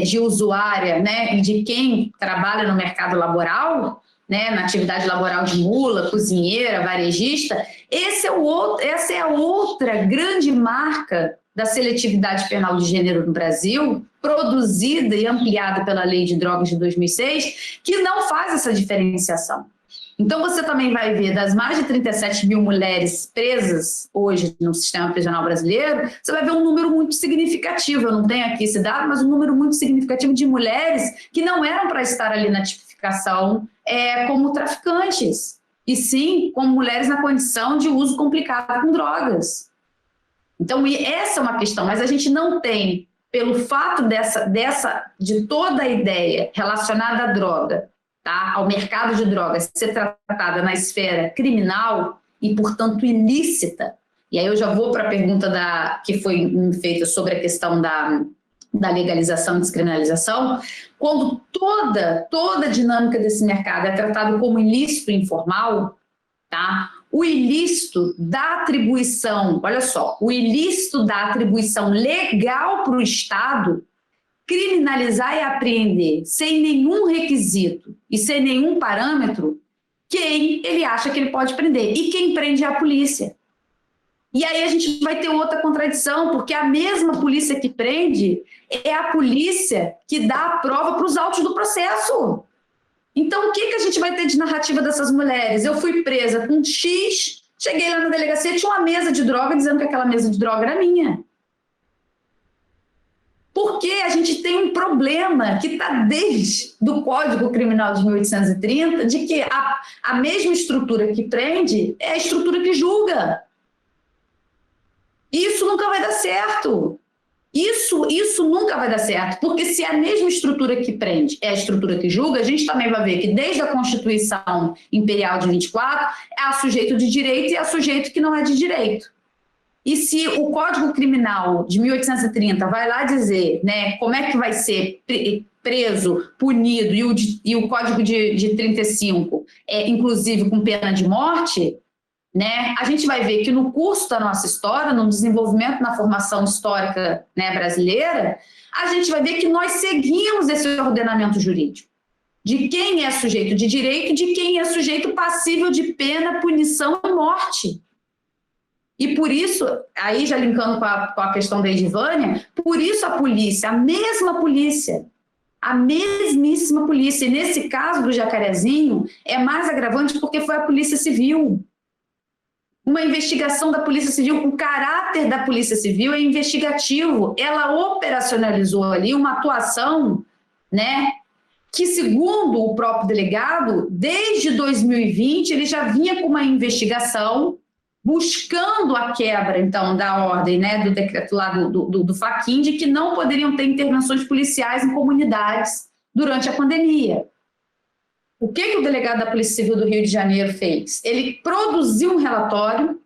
de usuária, né, e de quem trabalha no mercado laboral, né, na atividade laboral de mula, cozinheira, varejista, essa é a outra grande marca da seletividade penal de gênero no Brasil, produzida e ampliada pela Lei de Drogas de 2006, que não faz essa diferenciação. Então, você também vai ver, das mais de 37 mil mulheres presas hoje no sistema prisional brasileiro, você vai ver um número muito significativo, eu não tenho aqui esse dado, mas um número muito significativo de mulheres que não eram para estar ali na tipificação como traficantes, e sim como mulheres na condição de uso complicado com drogas. Então, essa é uma questão, mas a gente não tem, pelo fato de toda a ideia relacionada à droga, tá, ao mercado de drogas, ser tratada na esfera criminal e, portanto, ilícita. E aí eu já vou para a pergunta que foi feita sobre a questão da legalização e descriminalização. Quando toda a dinâmica desse mercado é tratada como ilícito informal, tá, o ilícito da atribuição, olha só, o ilícito da atribuição legal para o Estado criminalizar e apreender sem nenhum requisito e sem nenhum parâmetro quem ele acha que ele pode prender. E quem prende é a polícia. E aí a gente vai ter outra contradição, porque a mesma polícia que prende é a polícia que dá a prova para os autos do processo. Então, o que a gente vai ter de narrativa dessas mulheres? Eu fui presa com X, cheguei lá na delegacia, tinha uma mesa de droga dizendo que aquela mesa de droga era minha. Porque a gente tem um problema que está desde o Código Criminal de 1830, de que a mesma estrutura que prende é a estrutura que julga. Isso nunca vai dar certo. Isso nunca vai dar certo, porque se a mesma estrutura que prende é a estrutura que julga, a gente também vai ver que desde a Constituição Imperial de 24, há sujeito de direito e há sujeito que não é de direito. E se o Código Criminal de 1830 vai lá dizer, né, como é que vai ser preso, punido, e o Código de 35 é inclusive com pena de morte, né, a gente vai ver que no curso da nossa história, no desenvolvimento na formação histórica, né, brasileira, a gente vai ver que nós seguimos esse ordenamento jurídico de quem é sujeito de direito e de quem é sujeito passível de pena, punição e morte. E por isso, aí já linkando com a questão da Edivânia, por isso a polícia, a mesma polícia, a mesmíssima polícia, e nesse caso do Jacarezinho, é mais agravante porque foi a Polícia Civil. Uma investigação da Polícia Civil, o caráter da Polícia Civil é investigativo, ela operacionalizou ali uma atuação, né, que segundo o próprio delegado, desde 2020 ele já vinha com uma investigação buscando a quebra, então, da ordem, né, do decreto lá do Fachin, de que não poderiam ter intervenções policiais em comunidades durante a pandemia. O que o delegado da Polícia Civil do Rio de Janeiro fez? Ele produziu um relatório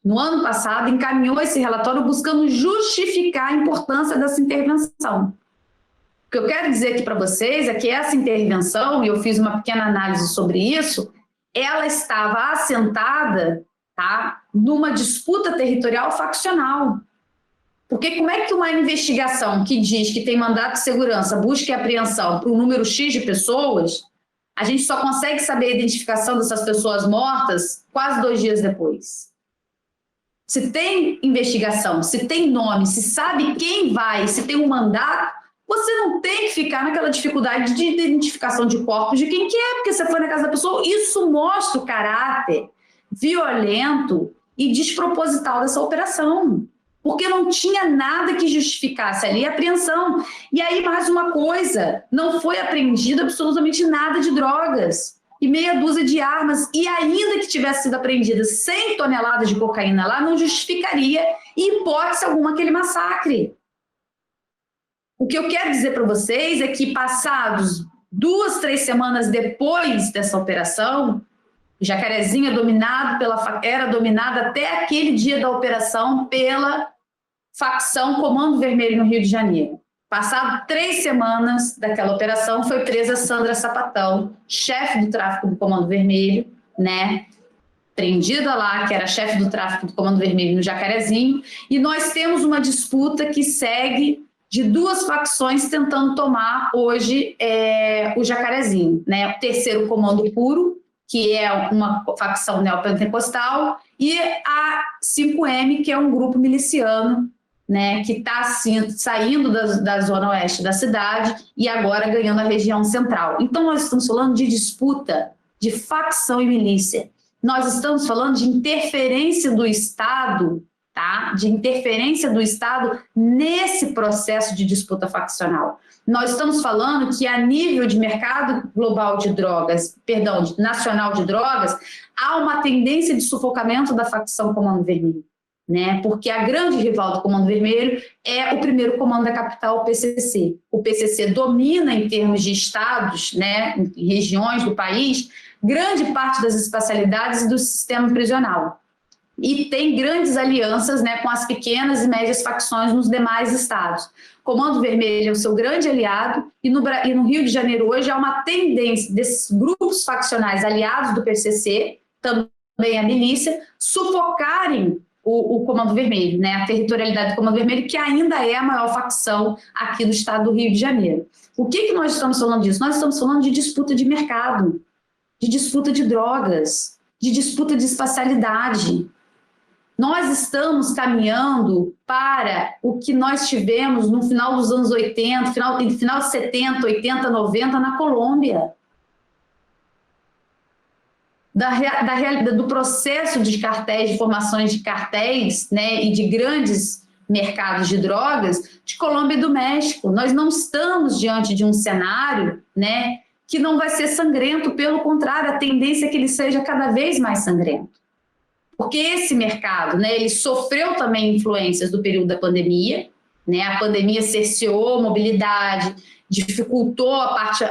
no ano passado, encaminhou esse relatório buscando justificar a importância dessa intervenção. O que eu quero dizer aqui para vocês é que essa intervenção, e eu fiz uma pequena análise sobre isso, ela estava assentada, tá, numa disputa territorial faccional. Porque como é que uma investigação que diz que tem mandato de segurança, busca e apreensão para um número X de pessoas, a gente só consegue saber a identificação dessas pessoas mortas quase 2 dias depois. Se tem investigação, se tem nome, se sabe quem vai, se tem um mandato, você não tem que ficar naquela dificuldade de identificação de corpos de quem que é, porque você foi na casa da pessoa. Isso mostra o caráter violento e desproposital dessa operação, porque não tinha nada que justificasse ali a apreensão. E aí, mais uma coisa, não foi apreendido absolutamente nada de drogas e meia dúzia de armas, e ainda que tivesse sido apreendida 100 toneladas de cocaína lá, não justificaria, em hipótese alguma, aquele massacre. O que eu quero dizer para vocês é que, passados 2, 3 semanas depois dessa operação, Jacarezinho era dominado até aquele dia da operação pela facção Comando Vermelho no Rio de Janeiro. Passado 3 semanas daquela operação, foi presa Sandra Sapatão, chefe do tráfico do Comando Vermelho, né? Prendida lá, que era chefe do tráfico do Comando Vermelho no Jacarezinho, e nós temos uma disputa que segue de 2 facções tentando tomar hoje o Jacarezinho, né? O terceiro Comando Puro, que é uma facção neopentecostal, e a 5M, que é um grupo miliciano, né, que está saindo da zona oeste da cidade e agora ganhando a região central. Então, nós estamos falando de disputa de facção e milícia. Nós estamos falando de interferência do Estado, tá? De interferência do Estado nesse processo de disputa faccional. Nós estamos falando que a nível de mercado global de drogas, nacional de drogas, há uma tendência de sufocamento da facção Comando Vermelho, né? Porque a grande rival do Comando Vermelho é o primeiro comando da capital, o PCC. O PCC domina em termos de estados, né, em regiões do país, grande parte das espacialidades do sistema prisional. E tem grandes alianças, né, com as pequenas e médias facções nos demais estados. O Comando Vermelho é o seu grande aliado, e no Rio de Janeiro hoje há uma tendência desses grupos faccionais aliados do PCC, também também a milícia, sufocarem o Comando Vermelho, né? A territorialidade do Comando Vermelho, que ainda é a maior facção aqui do estado do Rio de Janeiro. O que nós estamos falando disso? Nós estamos falando de disputa de mercado, de disputa de drogas, de disputa de espacialidade. Nós estamos caminhando para o que nós tivemos no final dos anos 80, final de 70, 80, 90 na Colômbia. Do processo de cartéis, de formações de cartéis, né, e de grandes mercados de drogas de Colômbia e do México. Nós não estamos diante de um cenário, né, que não vai ser sangrento, pelo contrário, a tendência é que ele seja cada vez mais sangrento. Porque esse mercado, né, ele sofreu também influências do período da pandemia, né, a pandemia cerceou a mobilidade, dificultou a parte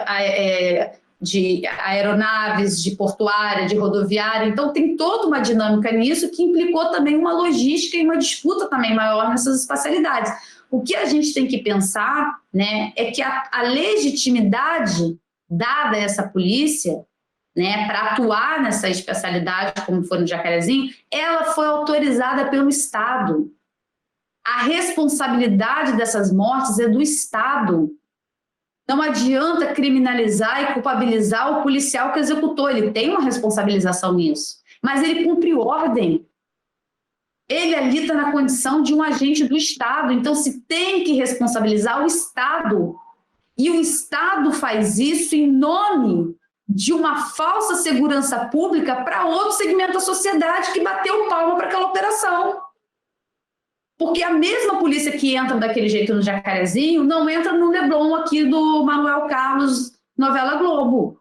de aeronaves, de portuária, de rodoviária, então tem toda uma dinâmica nisso que implicou também uma logística e uma disputa também maior nessas espacialidades. O que a gente tem que pensar, né, é que a legitimidade dada a essa polícia, né, para atuar nessa especialidade, como foi no Jacarezinho, ela foi autorizada pelo Estado. A responsabilidade dessas mortes é do Estado. Não adianta criminalizar e culpabilizar o policial que executou, ele tem uma responsabilização nisso, mas ele cumpre ordem. Ele ali está na condição de um agente do Estado, então se tem que responsabilizar o Estado. E o Estado faz isso em nome de uma falsa segurança pública para outro segmento da sociedade que bateu palma para aquela operação. Porque a mesma polícia que entra daquele jeito no Jacarezinho não entra no Leblon aqui do Manuel Carlos, novela Globo.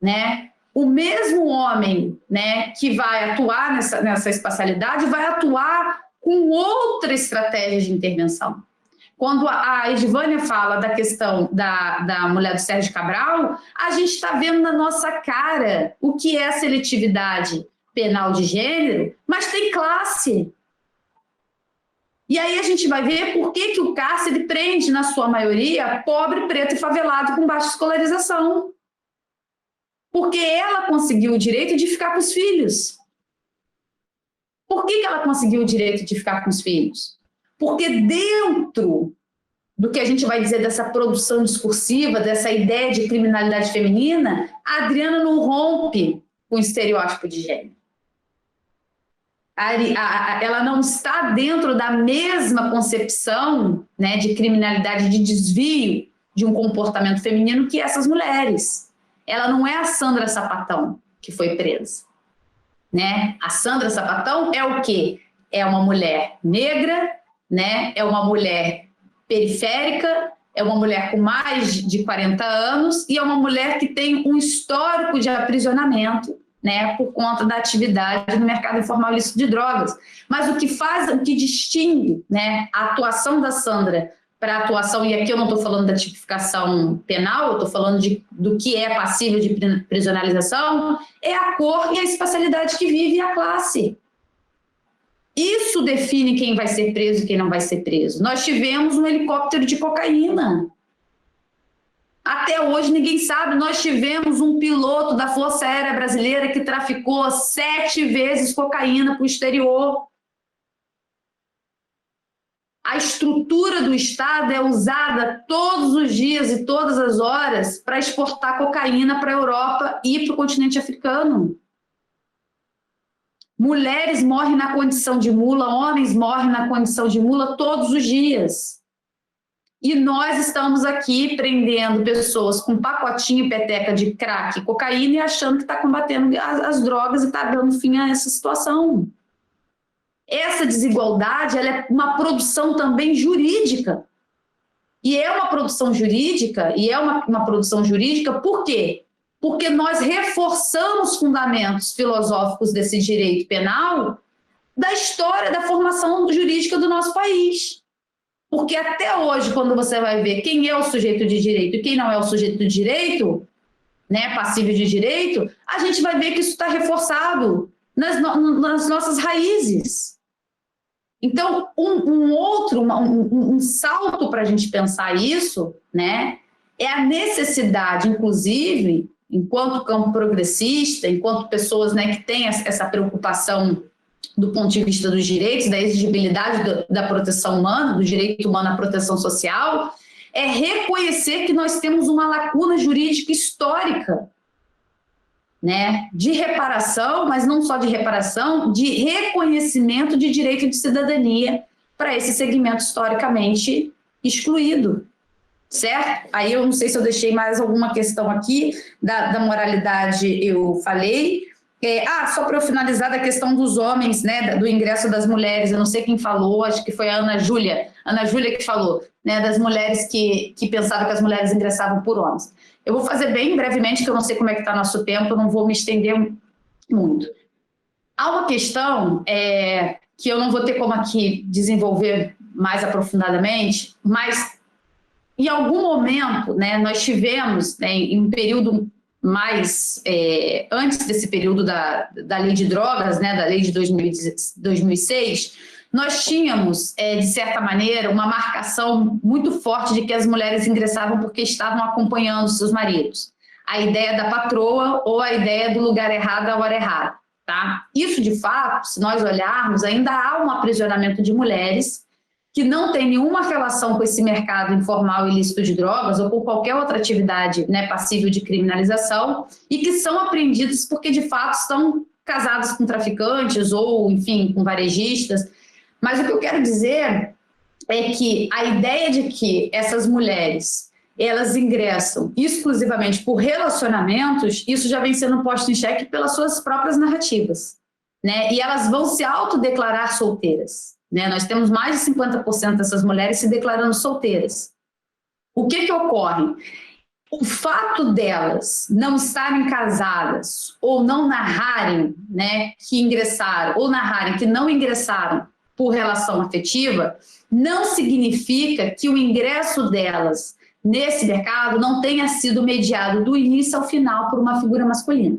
Né? O mesmo homem, né, que vai atuar nessa espacialidade vai atuar com outra estratégia de intervenção. Quando a Edivânia fala da questão da mulher do Sérgio Cabral, a gente está vendo na nossa cara o que é seletividade penal de gênero, mas tem classe. E aí a gente vai ver por que o cárcere prende, na sua maioria, pobre, preto e favelado com baixa escolarização. Porque ela conseguiu o direito de ficar com os filhos. Por que ela conseguiu o direito de ficar com os filhos? Porque dentro do que a gente vai dizer dessa produção discursiva, dessa ideia de criminalidade feminina, a Adriana não rompe com o estereótipo de gênero. Ela não está dentro da mesma concepção, né, de criminalidade, de desvio de um comportamento feminino que essas mulheres. Ela não é a Sandra Sapatão que foi presa. Né? A Sandra Sapatão é o quê? É uma mulher negra, né? É uma mulher periférica, é uma mulher com mais de 40 anos e é uma mulher que tem um histórico de aprisionamento, né, por conta da atividade no mercado informal ilícito de drogas. Mas o que distingue, né, a atuação da Sandra para a atuação, e aqui eu não estou falando da tipificação penal, eu estou falando do que é passível de prisionalização, é a cor e a espacialidade que vive e a classe. Isso define quem vai ser preso e quem não vai ser preso. Nós tivemos um helicóptero de cocaína. Até hoje ninguém sabe, nós tivemos um piloto da Força Aérea Brasileira que traficou 7 vezes cocaína para o exterior. A estrutura do Estado é usada todos os dias e todas as horas para exportar cocaína para a Europa e para o continente africano. Mulheres morrem na condição de mula, homens morrem na condição de mula todos os dias. E nós estamos aqui prendendo pessoas com pacotinho e peteca de crack e cocaína e achando que está combatendo as drogas e está dando fim a essa situação. Essa desigualdade ela é uma produção também jurídica. E é uma produção jurídica, por quê? Porque nós reforçamos fundamentos filosóficos desse direito penal da história da formação jurídica do nosso país. Porque até hoje, quando você vai ver quem é o sujeito de direito e quem não é o sujeito de direito, né, passível de direito, a gente vai ver que isso está reforçado nas nossas raízes. Então, um salto para a gente pensar isso, né, é a necessidade, inclusive, enquanto campo progressista, enquanto pessoas, né, que têm essa preocupação do ponto de vista dos direitos, da exigibilidade da proteção humana, do direito humano à proteção social, é reconhecer que nós temos uma lacuna jurídica histórica, né, de reparação, mas não só de reparação, de reconhecimento de direito de cidadania para esse segmento historicamente excluído, certo? Aí eu não sei se eu deixei mais alguma questão aqui, da moralidade eu falei. Só para eu finalizar da questão dos homens, né, do ingresso das mulheres, eu não sei quem falou, acho que foi a Ana Júlia que falou, né, das mulheres que pensavam que as mulheres ingressavam por homens. Eu vou fazer bem brevemente, que eu não sei como é que está nosso tempo, eu não vou me estender muito. Há uma questão que eu não vou ter como aqui desenvolver mais aprofundadamente, mas em algum momento, né, nós tivemos, né, em um período mais antes desse período da lei de drogas, né, da lei de 2006, nós tínhamos, de certa maneira, uma marcação muito forte de que as mulheres ingressavam porque estavam acompanhando seus maridos. A ideia da patroa ou a ideia do lugar errado à hora errada. Tá? Isso, de fato, se nós olharmos, ainda há um aprisionamento de mulheres que não tem nenhuma relação com esse mercado informal ilícito de drogas ou com qualquer outra atividade, né, passível de criminalização, e que são apreendidas porque, de fato, estão casadas com traficantes ou, enfim, com varejistas. Mas o que eu quero dizer é que a ideia de que essas mulheres elas ingressam exclusivamente por relacionamentos, isso já vem sendo posto em xeque pelas suas próprias narrativas, né? E elas vão se autodeclarar solteiras. Né? Nós temos mais de 50% dessas mulheres se declarando solteiras. O que ocorre? O fato delas não estarem casadas ou não narrarem, né, que ingressaram, ou narrarem que não ingressaram por relação afetiva, não significa que o ingresso delas nesse mercado não tenha sido mediado do início ao final por uma figura masculina.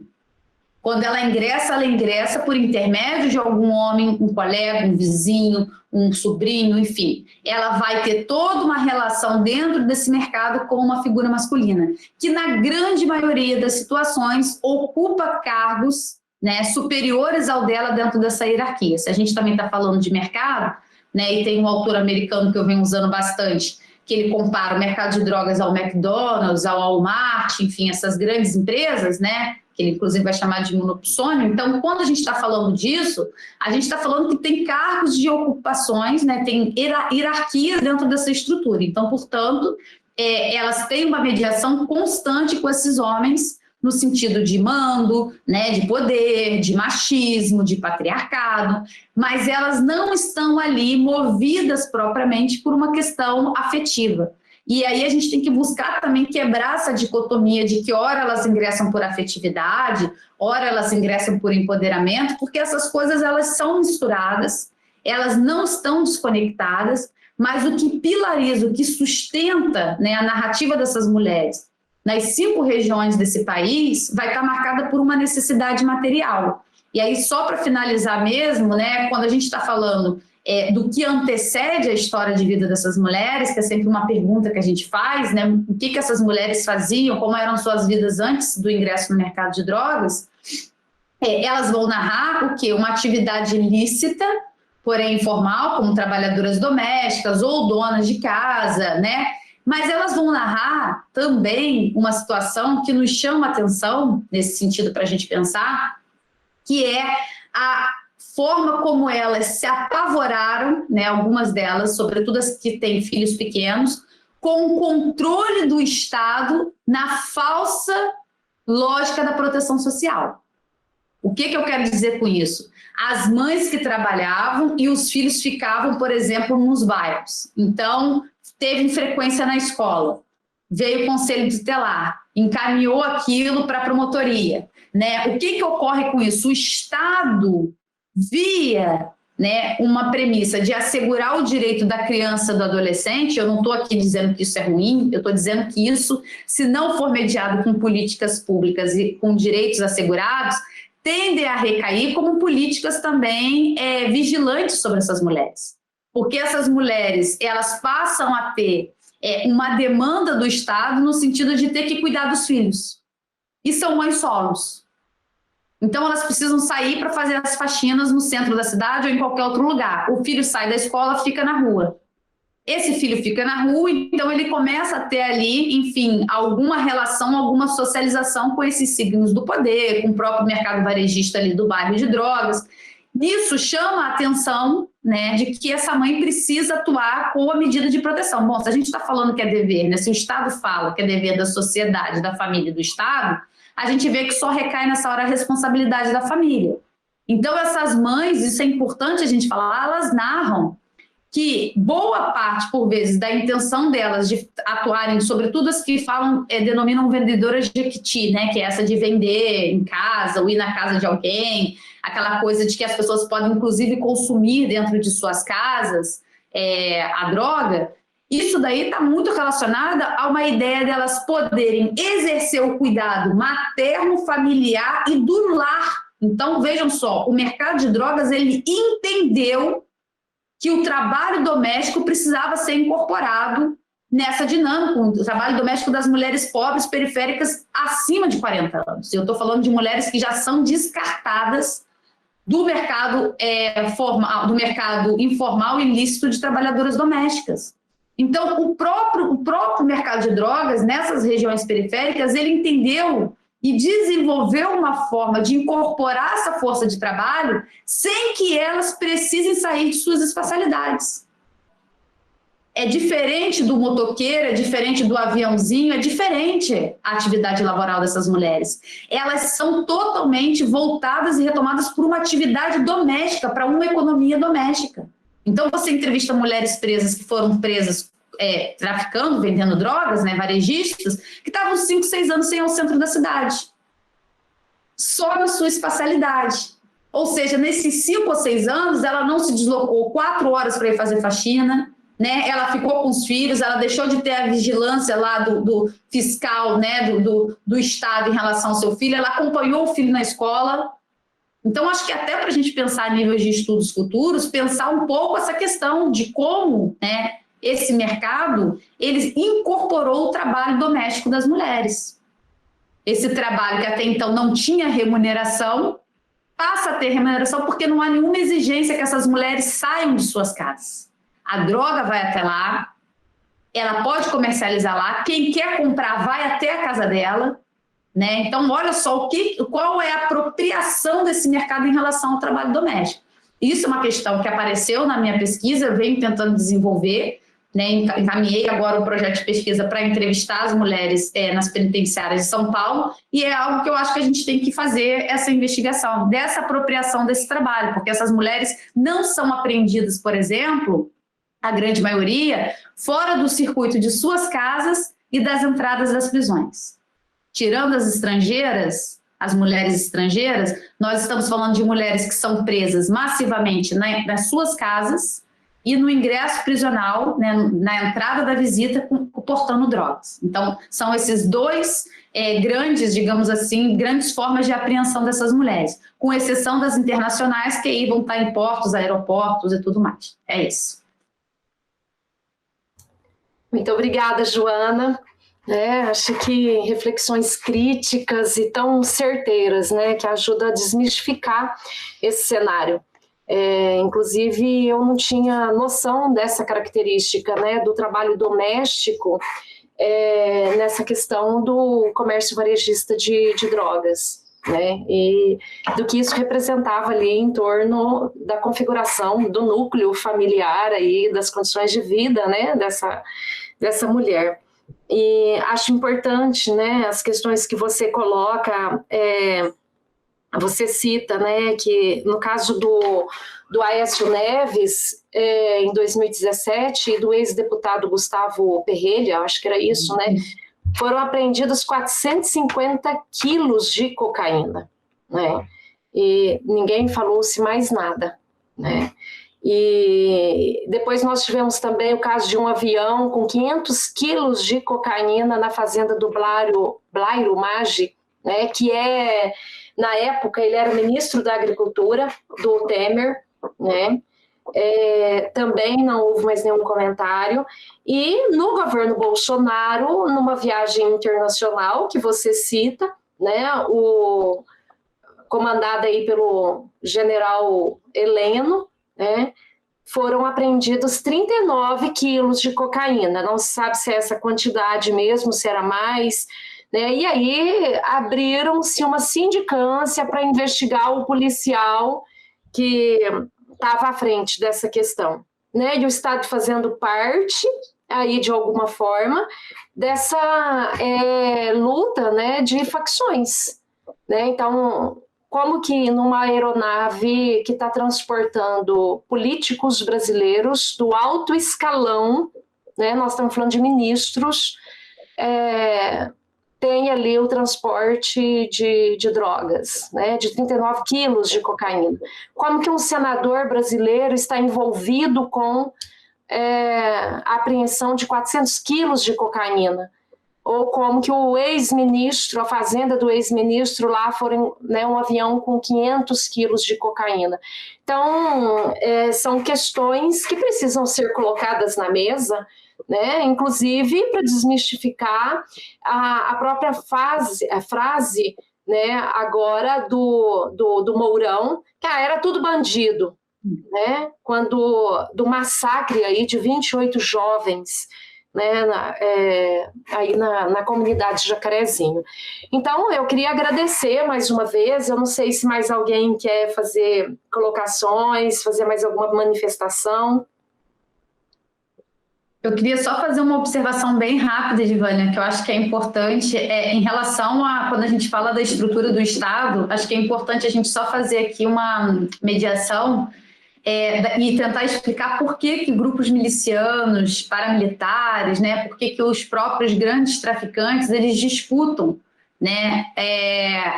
Quando ela ingressa por intermédio de algum homem, um colega, um vizinho, um sobrinho, enfim. Ela vai ter toda uma relação dentro desse mercado com uma figura masculina, que na grande maioria das situações ocupa cargos, né, superiores ao dela dentro dessa hierarquia. Se a gente também está falando de mercado, né, e tem um autor americano que eu venho usando bastante, que ele compara o mercado de drogas ao McDonald's, ao Walmart, enfim, essas grandes empresas, né, que ele inclusive vai chamar de monopsônio. Então, quando a gente está falando disso, a gente está falando que tem cargos de ocupações, né, tem hierarquias dentro dessa estrutura. Então, portanto, elas têm uma mediação constante com esses homens, no sentido de mando, né, de poder, de machismo, de patriarcado, mas elas não estão ali movidas propriamente por uma questão afetiva. E aí a gente tem que buscar também quebrar essa dicotomia de que ora elas ingressam por afetividade, ora elas ingressam por empoderamento, porque essas coisas elas são misturadas, elas não estão desconectadas, mas o que pilariza, o que sustenta, né, a narrativa dessas mulheres nas 5 regiões desse país vai estar marcada por uma necessidade material. E aí, só para finalizar mesmo, né, quando a gente está falando do que antecede a história de vida dessas mulheres, que é sempre uma pergunta que a gente faz, né, o que essas mulheres faziam, como eram suas vidas antes do ingresso no mercado de drogas, elas vão narrar o quê? Uma atividade ilícita, porém informal, como trabalhadoras domésticas ou donas de casa, né? Mas elas vão narrar também uma situação que nos chama a atenção, nesse sentido, para a gente pensar, que é a forma como elas se apavoraram, né, algumas delas, sobretudo as que têm filhos pequenos, com o controle do Estado na falsa lógica da proteção social. O que eu quero dizer com isso? As mães que trabalhavam e os filhos ficavam, por exemplo, nos bairros. Então, teve frequência na escola, veio o conselho tutelar, encaminhou aquilo para a promotoria, né? O que ocorre com isso? O Estado via, né, uma premissa de assegurar o direito da criança e do adolescente. Eu não estou aqui dizendo que isso é ruim, eu estou dizendo que isso, se não for mediado com políticas públicas e com direitos assegurados, tende a recair como políticas também vigilantes sobre essas mulheres. Porque essas mulheres, elas passam a ter uma demanda do Estado no sentido de ter que cuidar dos filhos. e são mães solos. Então, elas precisam sair para fazer as faxinas no centro da cidade ou em qualquer outro lugar. O filho sai da escola, fica na rua. Esse filho fica na rua, então ele começa a ter ali, enfim, alguma relação, alguma socialização com esses signos do poder, com o próprio mercado varejista ali do bairro de drogas. Isso chama a atenção, né, de que essa mãe precisa atuar com a medida de proteção. Bom, se a gente está falando que é dever, né, se o Estado fala que é dever da sociedade, da família e do Estado, a gente vê que só recai nessa hora a responsabilidade da família. Então, essas mães, isso é importante a gente falar, elas narram que boa parte, por vezes, da intenção delas de atuarem, sobretudo as que falam, denominam vendedoras de equity, né, que é essa de vender em casa ou ir na casa de alguém, aquela coisa de que as pessoas podem, inclusive, consumir dentro de suas casas a droga. Isso daí está muito relacionada a uma ideia delas poderem exercer o cuidado materno, familiar e do lar. Então, vejam só, o mercado de drogas, ele entendeu que o trabalho doméstico precisava ser incorporado nessa dinâmica, o trabalho doméstico das mulheres pobres periféricas acima de 40 anos. Eu estou falando de mulheres que já são descartadas do mercado formal, do mercado informal e ilícito de trabalhadoras domésticas. Então, o próprio mercado de drogas, nessas regiões periféricas, ele entendeu e desenvolveu uma forma de incorporar essa força de trabalho sem que elas precisem sair de suas espacialidades. É diferente do motoqueiro, é diferente do aviãozinho, é diferente a atividade laboral dessas mulheres. Elas são totalmente voltadas e retomadas por uma atividade doméstica, para uma economia doméstica. Então, você entrevista mulheres presas que foram presas traficando, vendendo drogas, né, varejistas, que estavam 5, 6 anos sem ir ao centro da cidade. Só na sua espacialidade. Ou seja, nesses 5 ou 6 anos, ela não se deslocou 4 horas para ir fazer faxina, né? Ela ficou com os filhos, ela deixou de ter a vigilância lá do fiscal, né, do Estado em relação ao seu filho, ela acompanhou o filho na escola. Então, acho que até para a gente pensar a nível de estudos futuros, pensar um pouco essa questão de como, né, esse mercado, ele incorporou o trabalho doméstico das mulheres. Esse trabalho que até então não tinha remuneração, passa a ter remuneração porque não há nenhuma exigência que essas mulheres saiam de suas casas. A droga vai até lá, ela pode comercializar lá, quem quer comprar vai até a casa dela, né? Então, olha só qual é a apropriação desse mercado em relação ao trabalho doméstico. Isso é uma questão que apareceu na minha pesquisa, eu venho tentando desenvolver, né? Encaminhei agora um projeto de pesquisa para entrevistar as mulheres nas penitenciárias de São Paulo, e é algo que eu acho que a gente tem que fazer essa investigação, dessa apropriação desse trabalho, porque essas mulheres não são apreendidas, por exemplo, a grande maioria, fora do circuito de suas casas e das entradas das prisões. Tirando as estrangeiras, as mulheres estrangeiras, nós estamos falando de mulheres que são presas massivamente nas suas casas e no ingresso prisional, né, na entrada da visita, portando drogas. Então, são esses dois grandes, digamos assim, grandes formas de apreensão dessas mulheres, com exceção das internacionais, que aí vão estar em portos, aeroportos e tudo mais. É isso. Muito obrigada, Joana. Acho que reflexões críticas e tão certeiras, né, que ajudam a desmistificar esse cenário. Inclusive, eu não tinha noção dessa característica, né, do trabalho doméstico nessa questão do comércio varejista de drogas, né, e do que isso representava ali em torno da configuração do núcleo familiar, aí, das condições de vida, né, dessa mulher. E acho importante, né, as questões que você coloca, você cita, né, que no caso do Aécio Neves, em 2017, e do ex-deputado Gustavo Perrelha, acho que era isso, né, foram apreendidos 450 quilos de cocaína, né, e ninguém falou-se mais nada, né. E depois nós tivemos também o caso de um avião com 500 quilos de cocaína na fazenda do Blairo Maggi, né, que na época ele era ministro da Agricultura do Temer, né, também não houve mais nenhum comentário. E no governo Bolsonaro, numa viagem internacional que você cita, né, comandada aí pelo general Heleno, né, foram apreendidos 39 quilos de cocaína. Não se sabe se é essa quantidade mesmo, se era mais, né? E aí abriram-se uma sindicância para investigar o policial que estava à frente dessa questão, né? E o Estado fazendo parte aí de alguma forma dessa luta, né, de facções, né? Então, como que numa aeronave que está transportando políticos brasileiros do alto escalão, né, nós estamos falando de ministros, tem ali o transporte de drogas, né, de 39 quilos de cocaína. Como que um senador brasileiro está envolvido com a apreensão de 400 quilos de cocaína? Ou como que o ex-ministro, a fazenda do ex-ministro lá foram, né, um avião com 500 quilos de cocaína. Então, são questões que precisam ser colocadas na mesa, né, inclusive para desmistificar a própria frase, né, agora do Mourão, que era tudo bandido, né, do massacre aí de 28 jovens, né, aí na comunidade Jacarezinho. Então, eu queria agradecer mais uma vez. Eu não sei se mais alguém quer fazer colocações, fazer mais alguma manifestação. Eu queria só fazer uma observação bem rápida, Givânia, que eu acho que é importante, em relação a, quando a gente fala da estrutura do Estado, acho que é importante a gente só fazer aqui uma mediação e tentar explicar por que grupos milicianos, paramilitares, né, por que os próprios grandes traficantes, eles disputam, né,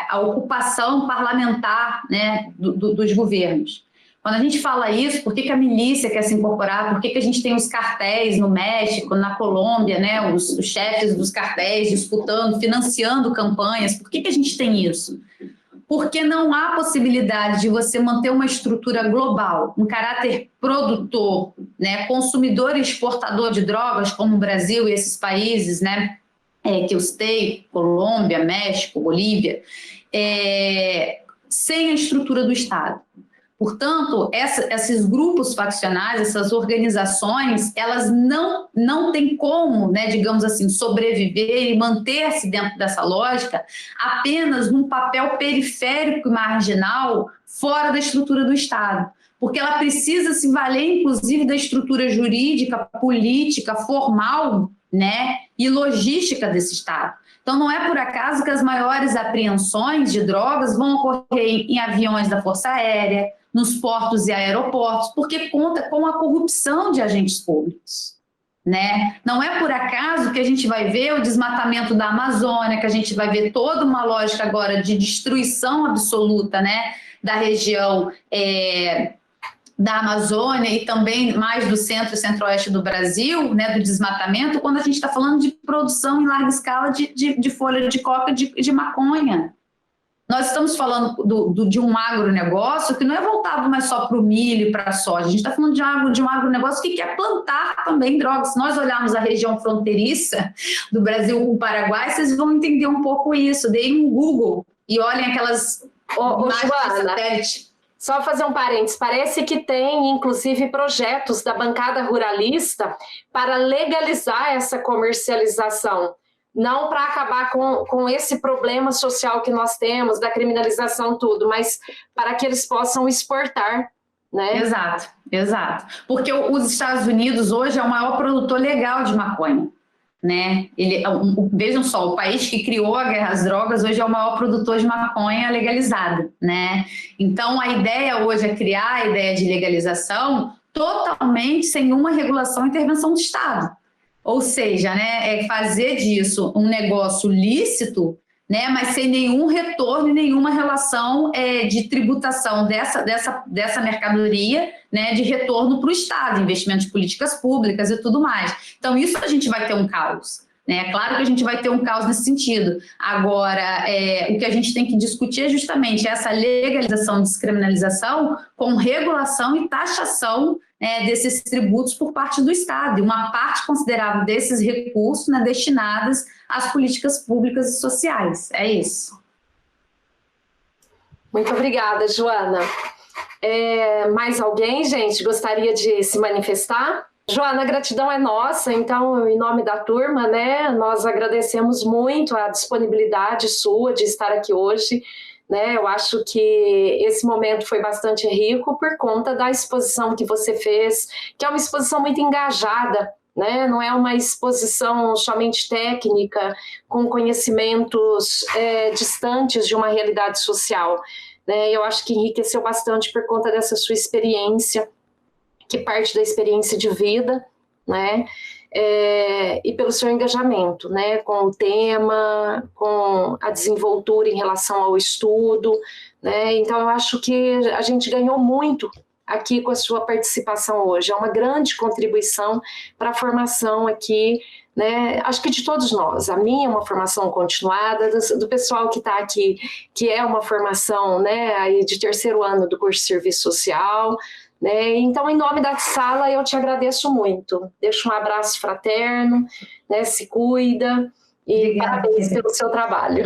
a ocupação parlamentar, né, dos governos. Quando a gente fala isso, por que a milícia quer se incorporar, por que a gente tem os cartéis no México, na Colômbia, né, os chefes dos cartéis disputando, financiando campanhas, por que a gente tem isso? Porque não há possibilidade de você manter uma estrutura global, um caráter produtor, né, consumidor e exportador de drogas, como o Brasil e esses países, né, que eu citei, Colômbia, México, Bolívia, sem a estrutura do Estado. Portanto, esses grupos faccionais, essas organizações, elas não têm como, né, digamos assim, sobreviver e manter-se dentro dessa lógica apenas num papel periférico e marginal fora da estrutura do Estado. Porque ela precisa se valer, inclusive, da estrutura jurídica, política, formal, né, e logística desse Estado. Então, não é por acaso que as maiores apreensões de drogas vão ocorrer em aviões da Força Aérea, nos portos e aeroportos, porque conta com a corrupção de agentes públicos, né? Não é por acaso que a gente vai ver o desmatamento da Amazônia, que a gente vai ver toda uma lógica agora de destruição absoluta, né, da região da Amazônia e também mais do centro e centro-oeste do Brasil, né, do desmatamento, quando a gente está falando de produção em larga escala de folha de coca, de maconha. Nós estamos falando de um agronegócio que não é voltado mais só para o milho e para a soja. A gente está falando de um agronegócio que quer plantar também drogas. Se nós olharmos a região fronteiriça do Brasil com o Paraguai, vocês vão entender um pouco isso. Deem um Google e olhem aquelas imagens de satélite. Só fazer um parênteses, parece que tem, inclusive, projetos da bancada ruralista para legalizar essa comercialização. Não para acabar com esse problema social que nós temos, da criminalização, tudo, mas para que eles possam exportar, né? Exato. Porque os Estados Unidos hoje é o maior produtor legal de maconha, né? Vejam só, o país que criou a guerra às drogas hoje é o maior produtor de maconha legalizada, né? Então, a ideia hoje é criar a ideia de legalização totalmente sem uma regulação e intervenção do Estado. Ou seja, né, fazer disso um negócio lícito, né, mas sem nenhum retorno e nenhuma relação de tributação dessa mercadoria, né, de retorno para o Estado, investimento de políticas públicas e tudo mais. Então, isso a gente vai ter um caos. É claro que a gente vai ter um caos nesse sentido. Agora, o que a gente tem que discutir é justamente essa legalização e descriminalização com regulação e taxação desses tributos por parte do Estado, e uma parte considerável desses recursos, né, destinados às políticas públicas e sociais. É isso. Muito obrigada, Joana. Mais alguém, gente, gostaria de se manifestar? Joana, a gratidão é nossa, então, em nome da turma, né, nós agradecemos muito a disponibilidade sua de estar aqui hoje, né, eu acho que esse momento foi bastante rico por conta da exposição que você fez, que é uma exposição muito engajada, né, não é uma exposição somente técnica, com conhecimentos distantes de uma realidade social, né, eu acho que enriqueceu bastante por conta dessa sua experiência, que parte da experiência de vida, né, e pelo seu engajamento, né, com o tema, com a desenvoltura em relação ao estudo, né, então eu acho que a gente ganhou muito aqui com a sua participação hoje, é uma grande contribuição para a formação aqui, né, acho que de todos nós, a minha é uma formação continuada, do pessoal que está aqui, que é uma formação, né, aí de terceiro ano do curso de Serviço Social, né? Então, em nome da sala, eu te agradeço muito. Deixo um abraço fraterno, né? Se cuida e Obrigada, parabéns pelo seu trabalho.